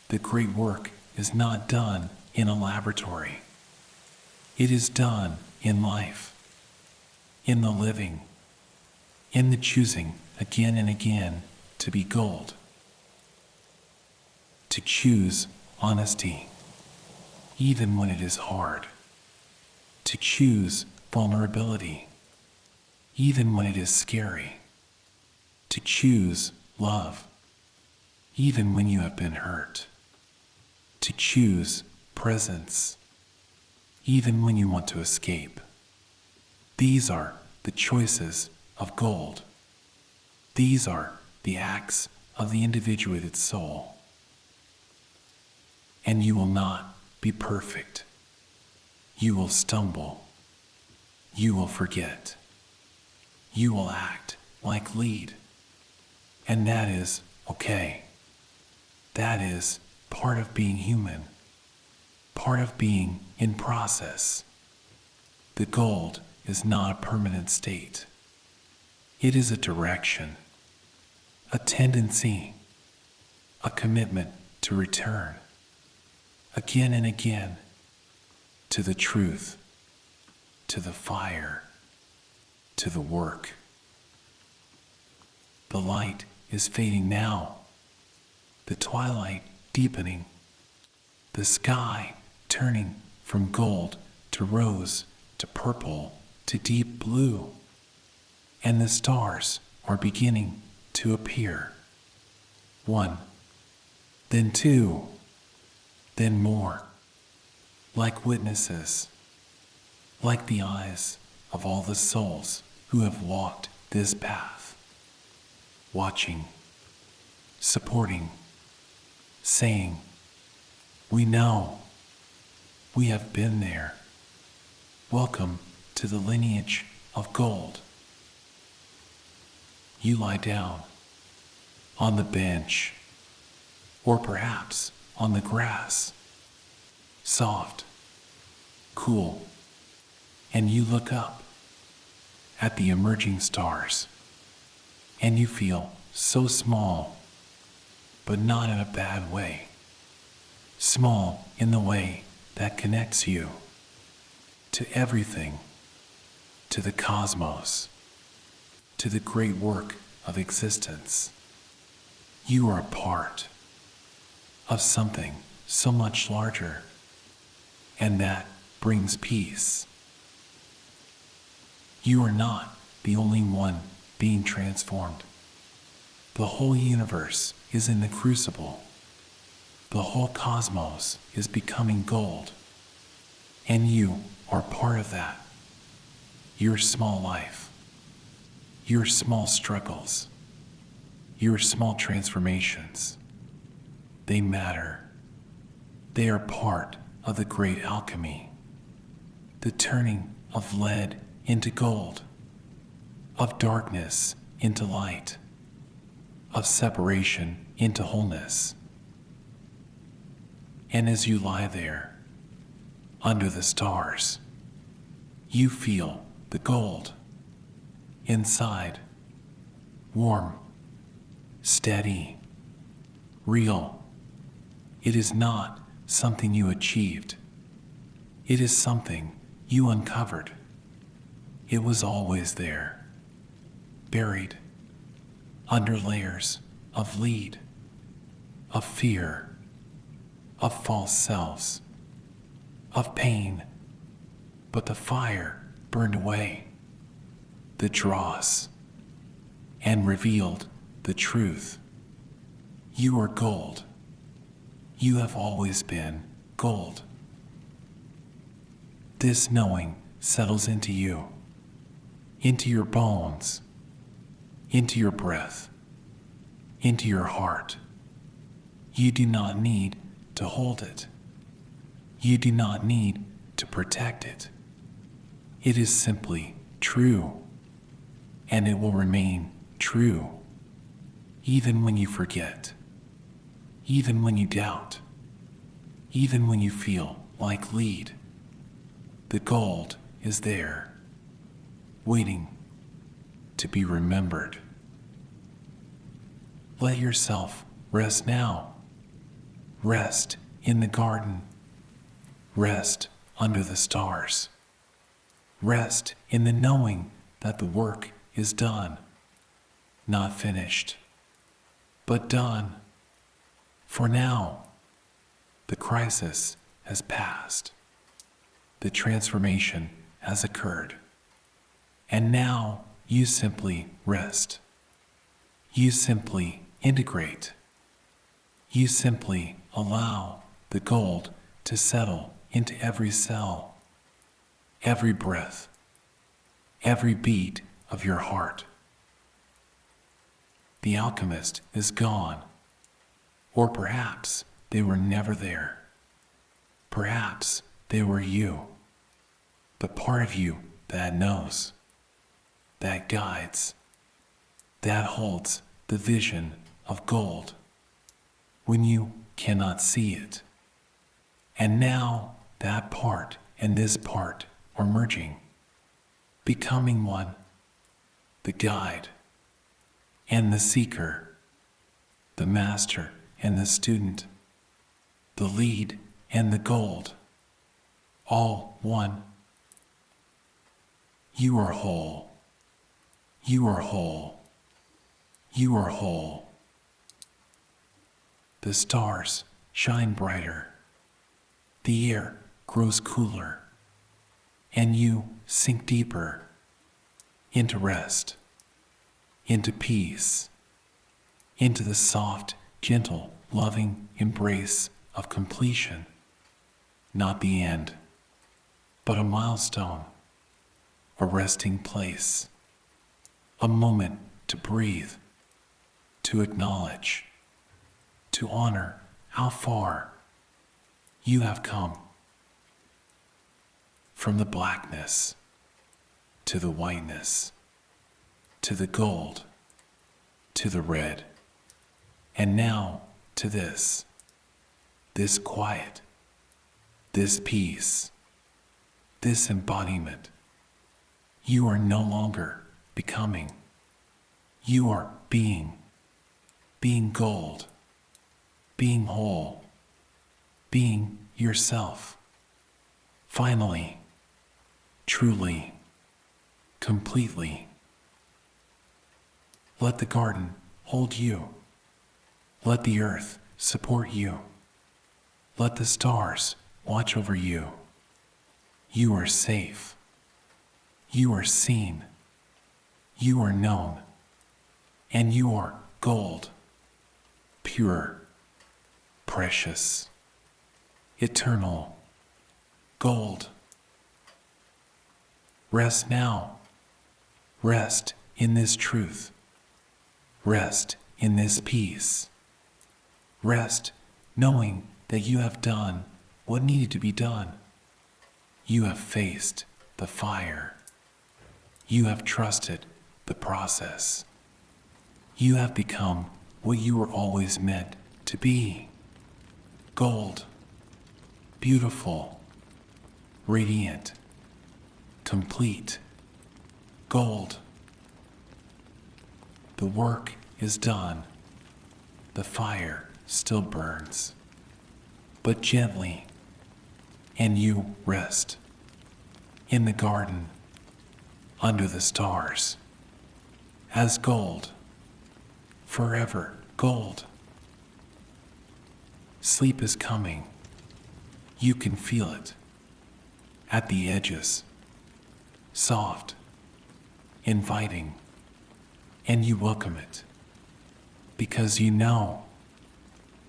The great work is not done in a laboratory. It is done in life, in the living, in the choosing again and again to be gold, to choose honesty, even when it is hard, to choose vulnerability, even when it is scary, to choose love, even when you have been hurt, to choose presence, even when you want to escape. These are the choices of gold, These are the acts of the individuated soul. And you will not be perfect. You will stumble. You will forget. You will act like lead. And that is okay. That is part of being human, part of being in process. The gold is not a permanent state. It is a direction, a tendency, a commitment to return, again and again, to the truth, to the fire, to the work. The light is fading now, the twilight deepening, the sky turning from gold to rose to purple to deep blue, and the stars are beginning to appear. One, then two, then more, like witnesses, like the eyes of all the souls who have walked this path, watching, supporting, saying, we know, we have been there. Welcome to the lineage of gold. You lie down on the bench, or perhaps on the grass, soft, cool, and you look up at the emerging stars, and you feel so small, but not in a bad way. Small in the way that connects you to everything, to the cosmos, to the great work of existence. You are a part of something so much larger, and that brings peace. You are not the only one being transformed. The whole universe is in the crucible. The whole cosmos is becoming gold, and you are part of that. Your small life, your small struggles, your small transformations, they matter. They are part of the great alchemy, the turning of lead into gold, of darkness into light, of separation into wholeness. And as you lie there, under the stars, you feel the gold inside, warm, steady, real. It is not something you achieved. It is something you uncovered. It was always there, buried under layers of lead, of fear, of false selves, of pain, but the fire burned away the dross and revealed the truth. You are gold. You have always been gold. This knowing settles into you, into your bones, into your breath, into your heart. You do not need to hold it. You do not need to protect it. It is simply true, and it will remain true, even when you forget, even when you doubt, even when you feel like lead. The gold is there, waiting to be remembered. Let yourself rest now. Rest in the garden. Rest under the stars. Rest in the knowing that the work is done. Not finished, but done. For now, the crisis has passed. The transformation has occurred. And now you simply rest. You simply integrate. You simply allow the gold to settle into every cell, every breath, every beat of your heart. the alchemist is gone. Or perhaps they were never there. Perhaps they were you, the part of you that knows, that guides, that holds the vision of gold when you cannot see it. And now that part and this part are merging, becoming one, the guide and the seeker, the master and the student, the lead and the gold, all one. You are whole. You are whole. You are whole. The stars shine brighter. The air grows cooler. And you sink deeper into rest, into peace, into the soft, gentle, loving embrace of completion. Not the end, but a milestone, a resting place, a moment to breathe, to acknowledge, to honor how far you have come. From the blackness to the whiteness, to the gold, to the red, and now to this quiet, this peace, this embodiment. You are no longer becoming. You are being gold, being whole, being yourself. Finally, truly, completely. Let the garden hold you. Let the earth support you. Let the stars watch over you. You are safe. You are seen. You are known. And you are gold. Pure. Precious. Eternal. Gold. Rest now. Rest in this truth. Rest in this peace. Rest knowing that you have done what needed to be done. You have faced the fire. You have trusted the process. You have become what you were always meant to be. Gold. Beautiful. Radiant. Complete. Gold. The work is done. The fire still burns, but gently, and you rest in the garden under the stars as gold, forever gold. Sleep is coming. You can feel it at the edges, soft, inviting, and you welcome it because you know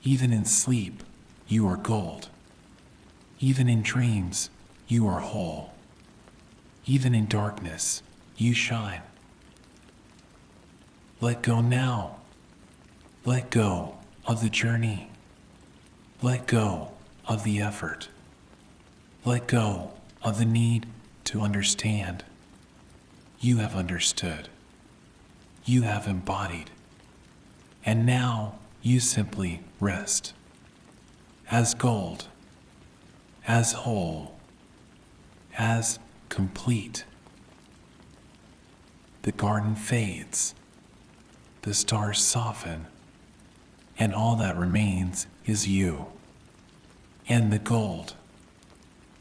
even in sleep you are gold. Even in dreams you are whole. Even in darkness you shine. Let go now. Let go of the journey. Let go of the effort. Let go of the need to understand. You have understood. You have embodied. And now you simply rest. As gold. As whole. As complete. The garden fades. The stars soften. And all that remains is you. And the gold.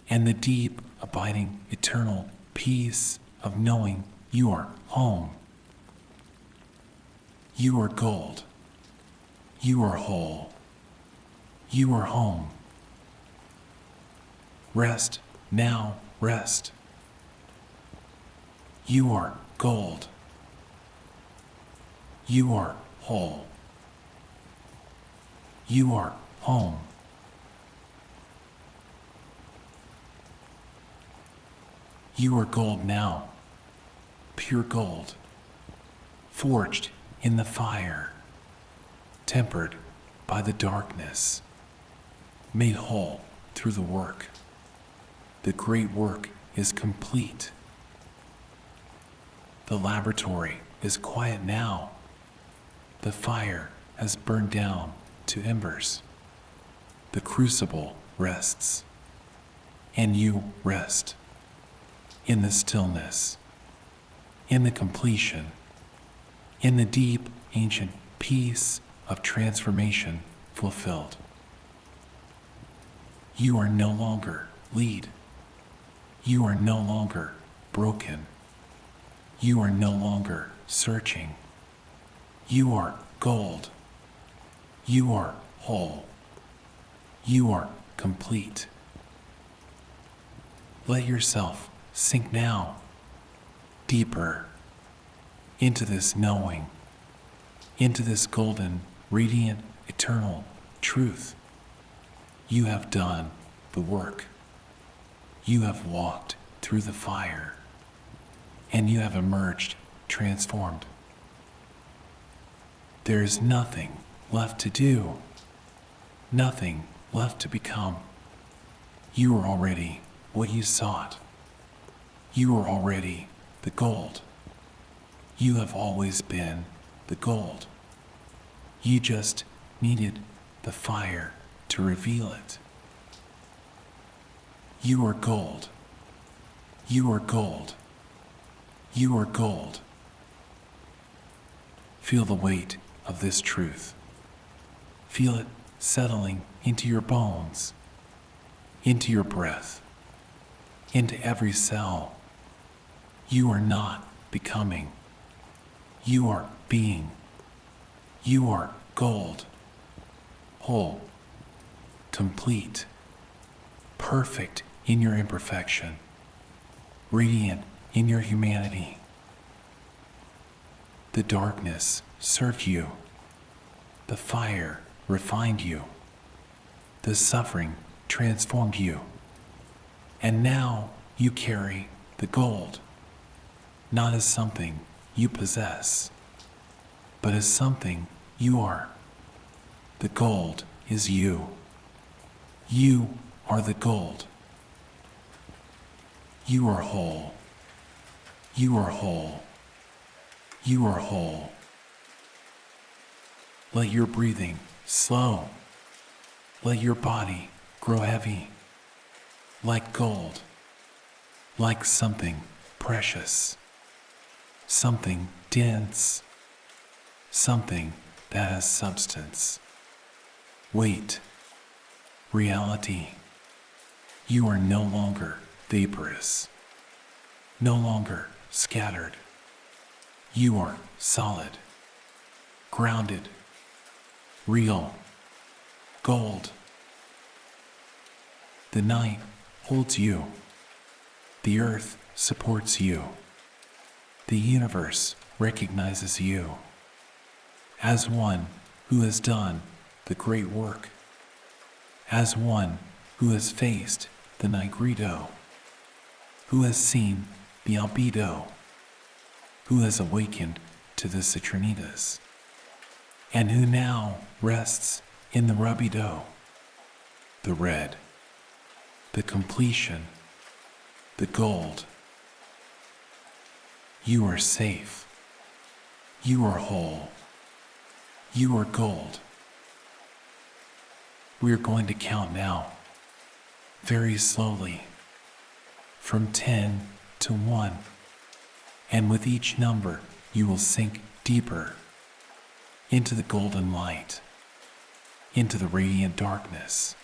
And the deep, abiding, eternal peace of knowing you are home. You are gold. You are whole. You are home. Rest now, rest. You are gold. You are whole. You are home. You are gold now, pure gold, forged in the fire, tempered by the darkness, made whole through the work. The great work is complete. The laboratory is quiet now. The fire has burned down to embers. The crucible rests, and you rest in the stillness, in the completion, in the deep, ancient peace of transformation fulfilled. You are no longer lead. You are no longer broken. You are no longer searching. You are gold. You are whole. You are complete. Let yourself sink now, deeper, into this knowing, into this golden, radiant, eternal truth. You have done the work. You have walked through the fire, and you have emerged transformed. There is nothing left to do, nothing left to become. You are already what you sought. You are already the gold. You have always been the gold. You just needed the fire to reveal it. You are gold. You are gold. You are gold. Feel the weight of this truth. Feel it settling into your bones, into your breath, into every cell. You are not becoming. You are being. You are gold, whole, complete, perfect in your imperfection, radiant in your humanity. The darkness served you. The fire refined you. The suffering transformed you. And now you carry the gold, not as something you possess, but as something you are. The gold is you. You are the gold. You are whole. You are whole. You are whole. Let your breathing slow. Let your body grow heavy, like gold, like something precious, something dense, something that has substance, weight, reality. You are no longer vaporous, no longer scattered. You are solid, grounded, real, gold. The night holds you. The earth supports you. The universe recognizes you as one who has done the great work, as one who has faced the Nigredo, who has seen the Albedo, who has awakened to the Citrinitas, and who now rests in the Rubedo, the red, the completion, the gold. You are safe. You are whole. You are gold. We are going to count now, very slowly, from 10 to 1. And with each number, you will sink deeper into the golden light, into the radiant darkness,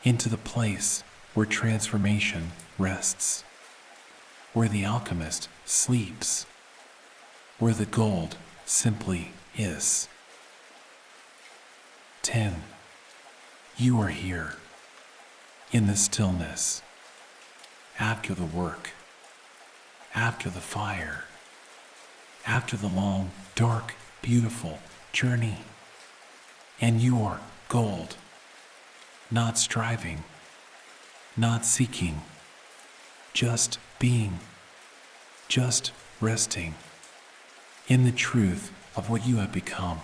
into the place where transformation rests, where the alchemist sleeps, where the gold simply is. 10. You are here, in the stillness, after the work, after the fire, after the long, dark, beautiful journey. And you are gold, not striving, not seeking, just being, just resting in the truth of what you have become.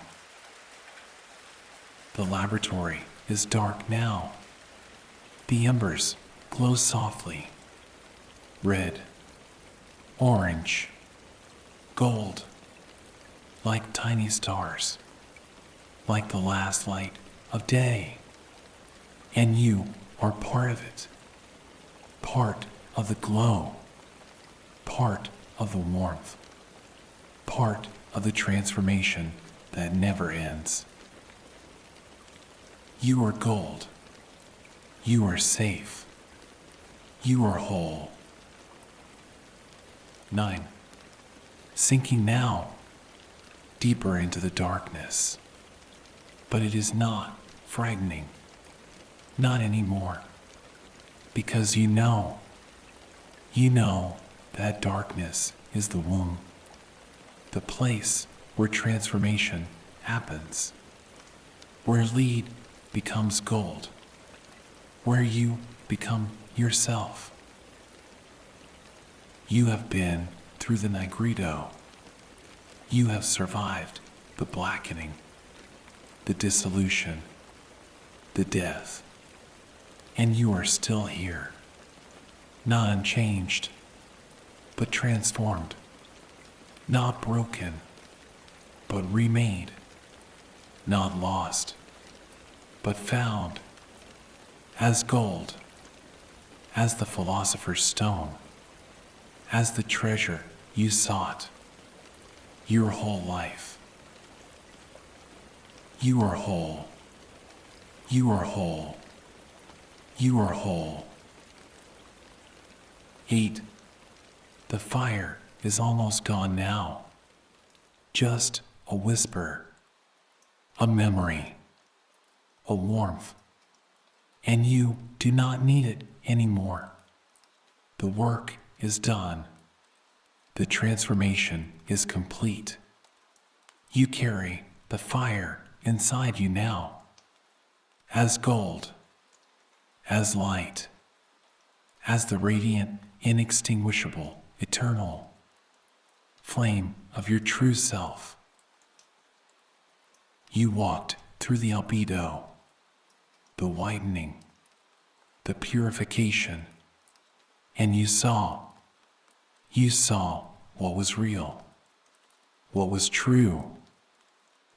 The laboratory is dark now. The embers glow softly. Red, orange, gold, like tiny stars, like the last light of day. And you are part of it, part of the glow, part of the warmth, part of the transformation that never ends. You are gold. You are safe. You are whole. 9. Sinking now, deeper into the darkness. But it is not frightening. Not anymore. Because you know that darkness is the womb. The place where transformation happens. Where lead becomes gold. Where you become yourself. You have been through the Nigredo. You have survived the blackening, the dissolution, the death. And you are still here, not unchanged, but transformed, not broken, but remade, not lost, but found, as gold, as the philosopher's stone, as the treasure you sought, your whole life. You are whole. You are whole. You are whole. 8. The fire is almost gone now. Just a whisper, a memory, a warmth. And you do not need it anymore. The work is done. The transformation is complete. You carry the fire inside you now, as gold, as light, as the radiant, inextinguishable, eternal flame of your true self. You walked through the albedo, the whitening, the purification, and you saw what was real, what was true,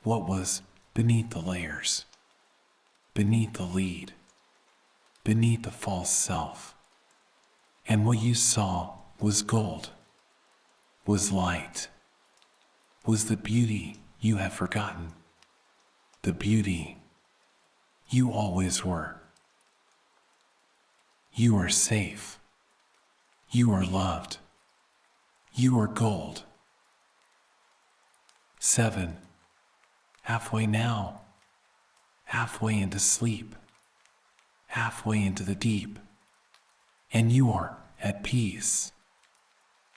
what was beneath the layers, beneath the lead, beneath the false self. And what you saw was gold, was light, was the beauty you have forgotten, the beauty you always were. You are safe. You are loved. You are gold. 7. Halfway now, halfway into sleep, halfway into the deep, and you are at peace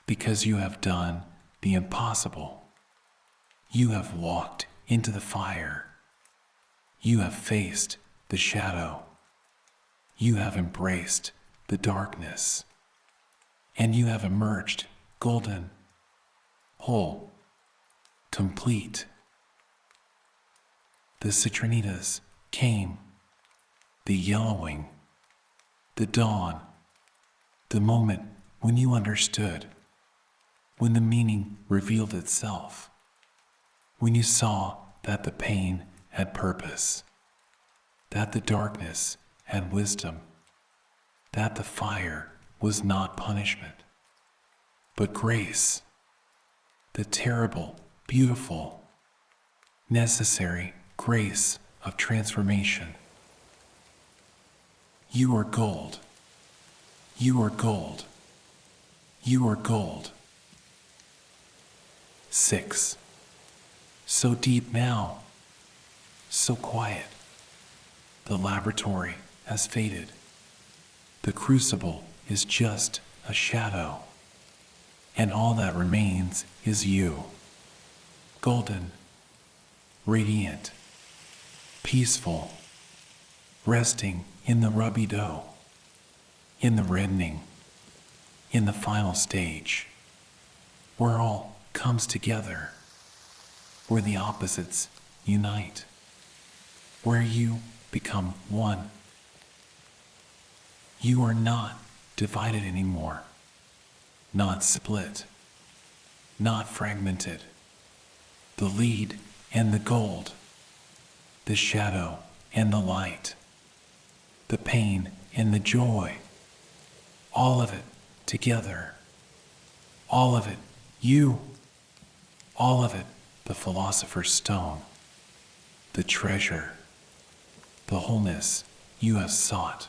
because you have done the impossible. You have walked into the fire. You have faced the shadow. You have embraced the darkness, and you have emerged golden, whole, complete. The citrinitas came, the yellowing, the dawn, the moment when you understood, when the meaning revealed itself, when you saw that the pain had purpose, that the darkness had wisdom, that the fire was not punishment, but grace, the terrible, beautiful, necessary grace of transformation. You are gold. You are gold. You are gold. 6. So deep now, so quiet. The laboratory has faded. The crucible is just a shadow, and all that remains is you, golden, radiant, peaceful, resting in the Rubedo, in the reddening, in the final stage, where all comes together. where the opposites unite, where you become one. You are not divided anymore, not split, not fragmented. The lead and the gold, the shadow and the light, the pain and the joy, all of it together, all of it you, all of it the philosopher's stone, the treasure, the wholeness you have sought.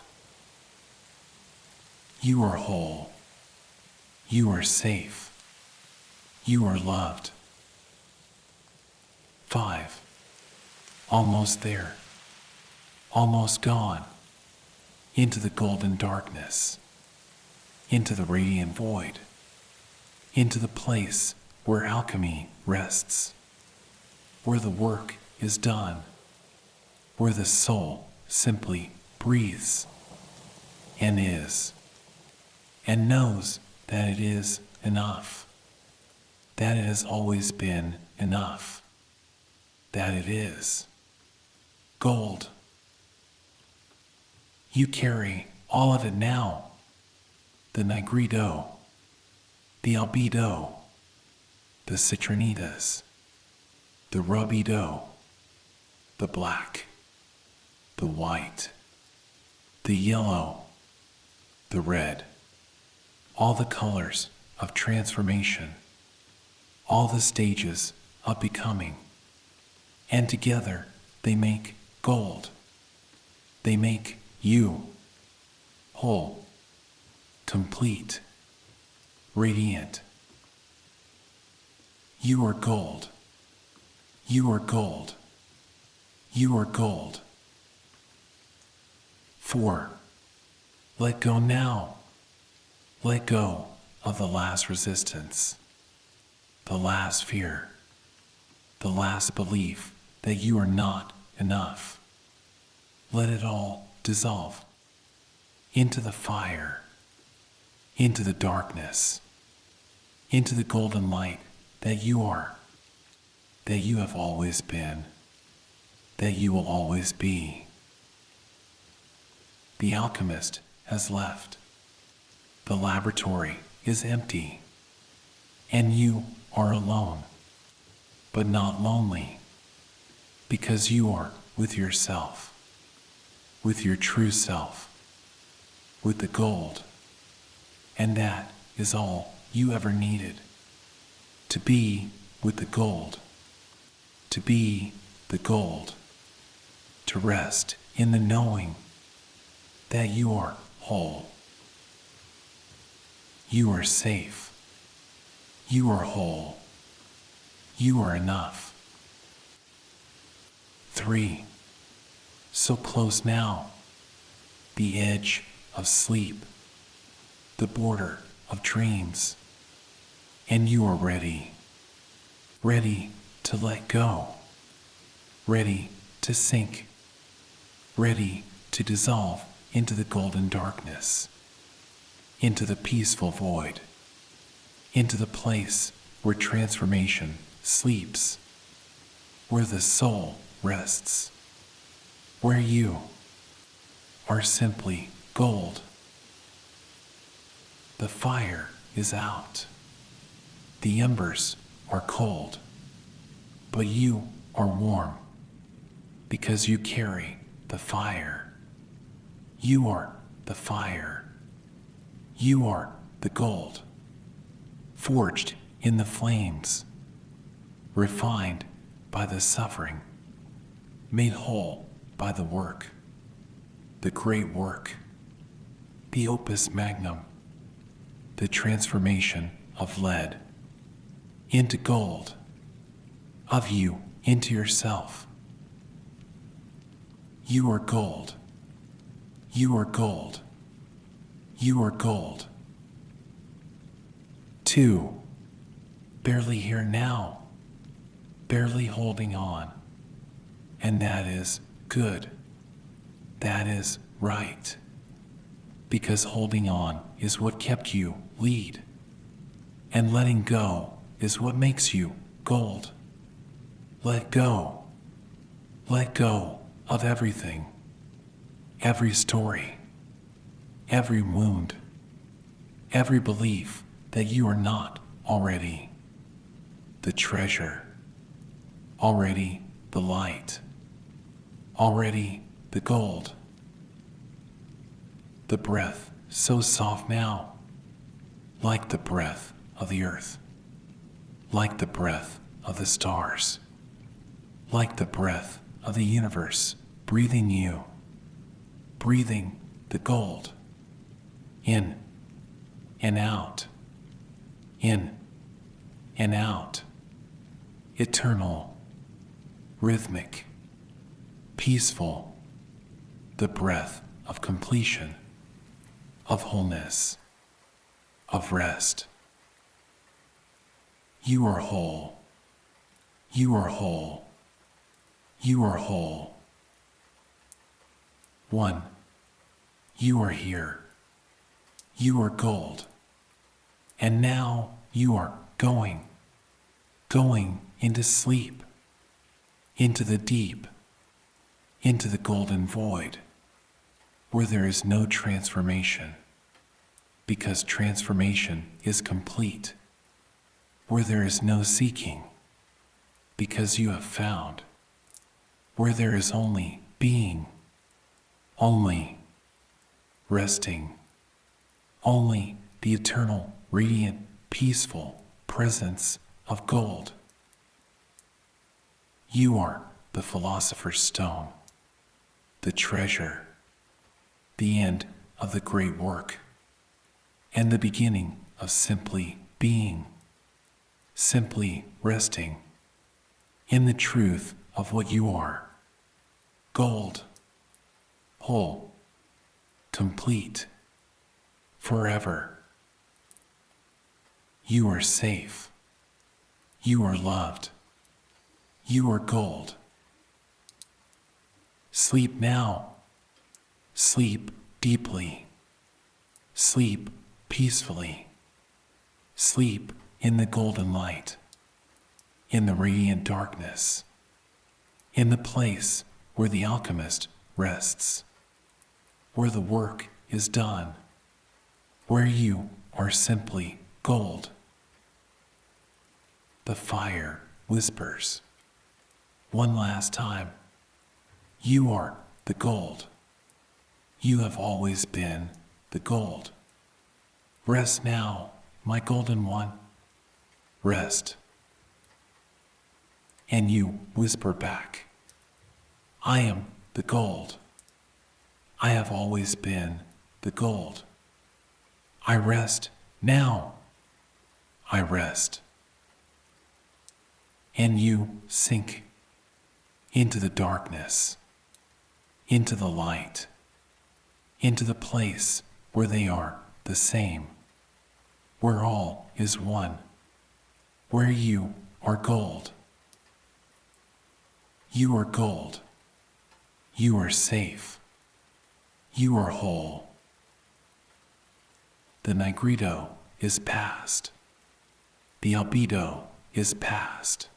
You are whole, you are safe, you are loved. 5. Almost there, almost gone, into the golden darkness, into the radiant void, into the place where alchemy rests, where the work is done, where the soul simply breathes and is, and knows that it is enough, that it has always been enough, that it is gold. You carry all of it now, the Nigredo, the Albedo, the Citrinitas, the Rubedo, the black, the white, the yellow, the red, all the colors of transformation, all the stages of becoming, and together they make gold. They make you whole, complete, radiant. You are gold. You are gold. You are gold. 4. Let go now. Let go of the last resistance, the last fear, the last belief that you are not enough. Let it all dissolve into the fire, into the darkness, into the golden light that you are, that you have always been, that you will always be. The alchemist has left. The laboratory is empty, and you are alone, but not lonely, because you are with yourself, with your true self, with the gold, and that is all you ever needed, to be with the gold, to be the gold, to rest in the knowing that you are whole. You are safe. You are whole. You are enough. 3. So close now, the edge of sleep, the border of dreams, and you are ready, ready to let go, ready to sink, ready to dissolve into the golden darkness, into the peaceful void, into the place where transformation sleeps, where the soul rests, where you are simply gold. The fire is out. The embers are cold, but you are warm because you carry the fire. You are the fire. You are the gold, forged in the flames, refined by the suffering, made whole by the work, the great work, the opus magnum, the transformation of lead into gold, of you into yourself. You are gold. You are gold. You are gold. 2. Barely here now, barely holding on. And that is good. That is right. Because holding on is what kept you lead. And letting go is what makes you gold. Let go. Let go of everything. Every story. Every wound. Every belief that you are not already the treasure, already the light, already the gold. The breath so soft now, like the breath of the earth, like the breath of the stars, like the breath of the universe, breathing you, breathing the gold, in and out, in and out, eternal, rhythmic, peaceful, the breath of completion, of wholeness, of rest. You are whole. You are whole. You are whole. One, you are here. You are gold. And now you are going into sleep, into the deep, into the golden void, where there is no transformation, because transformation is complete, where there is no seeking, because you have found, where there is only being, only resting, only the eternal, radiant, peaceful presence of gold. You are the philosopher's stone, the treasure, the end of the great work, and the beginning of simply being, simply resting in the truth of what you are. Gold, whole, complete, forever. You are safe. You are loved. You are gold. Sleep now. Sleep deeply. Sleep peacefully. Sleep in the golden light, in the radiant darkness, in the place where the alchemist rests, where the work is done, where you are simply gold. The fire whispers, one last time, you are the gold. You have always been the gold. Rest now, my golden one. Rest. And you whisper back, I am the gold. I have always been the gold. I rest now. I rest. And you sink into the darkness, into the light, into the place where they are the same, where all is one, where you are gold. You are gold. You are safe. You are whole. The Nigredo is past. The Albedo is past.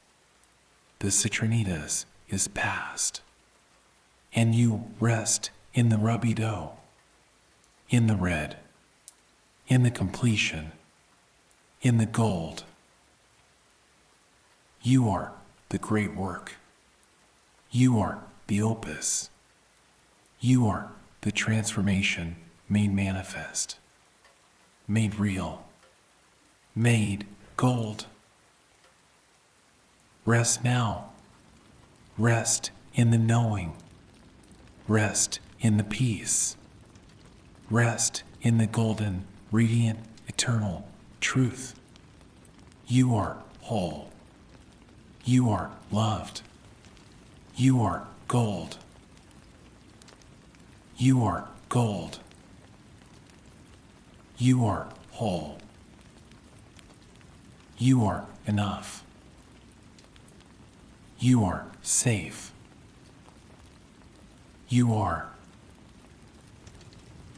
The Citrinitas is past. And you rest in the Rubedo, in the red, in the completion, in the gold. You are the great work. You are the opus. You are the transformation made manifest, made real, made gold. Rest now. Rest in the knowing. Rest in the peace. Rest in the golden, radiant, eternal truth. You are whole. You are loved. You are gold. You are gold. You are whole. You are enough. You are safe. You are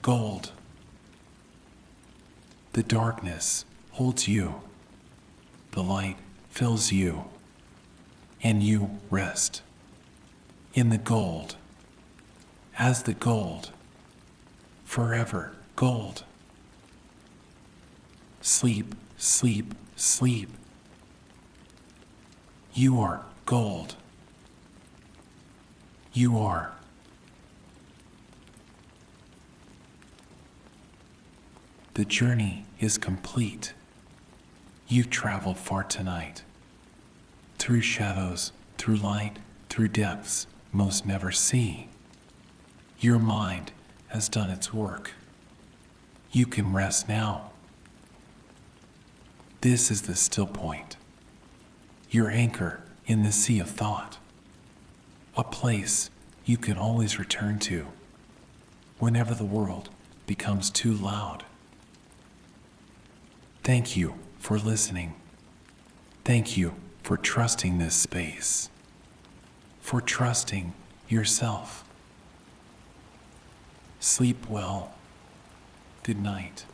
gold. The darkness holds you. The light fills you. and you rest in the gold, as the gold, forever gold. Sleep, sleep, sleep. You are gold. You are. The journey is complete. You've traveled far tonight, through shadows, through light, through depths most never see. Your mind has done its work. You can rest now. This is the Stillpoint, your anchor in the sea of thought, a place you can always return to whenever the world becomes too loud. Thank you for listening. Thank you for trusting this space, for trusting yourself. Sleep well. Good night.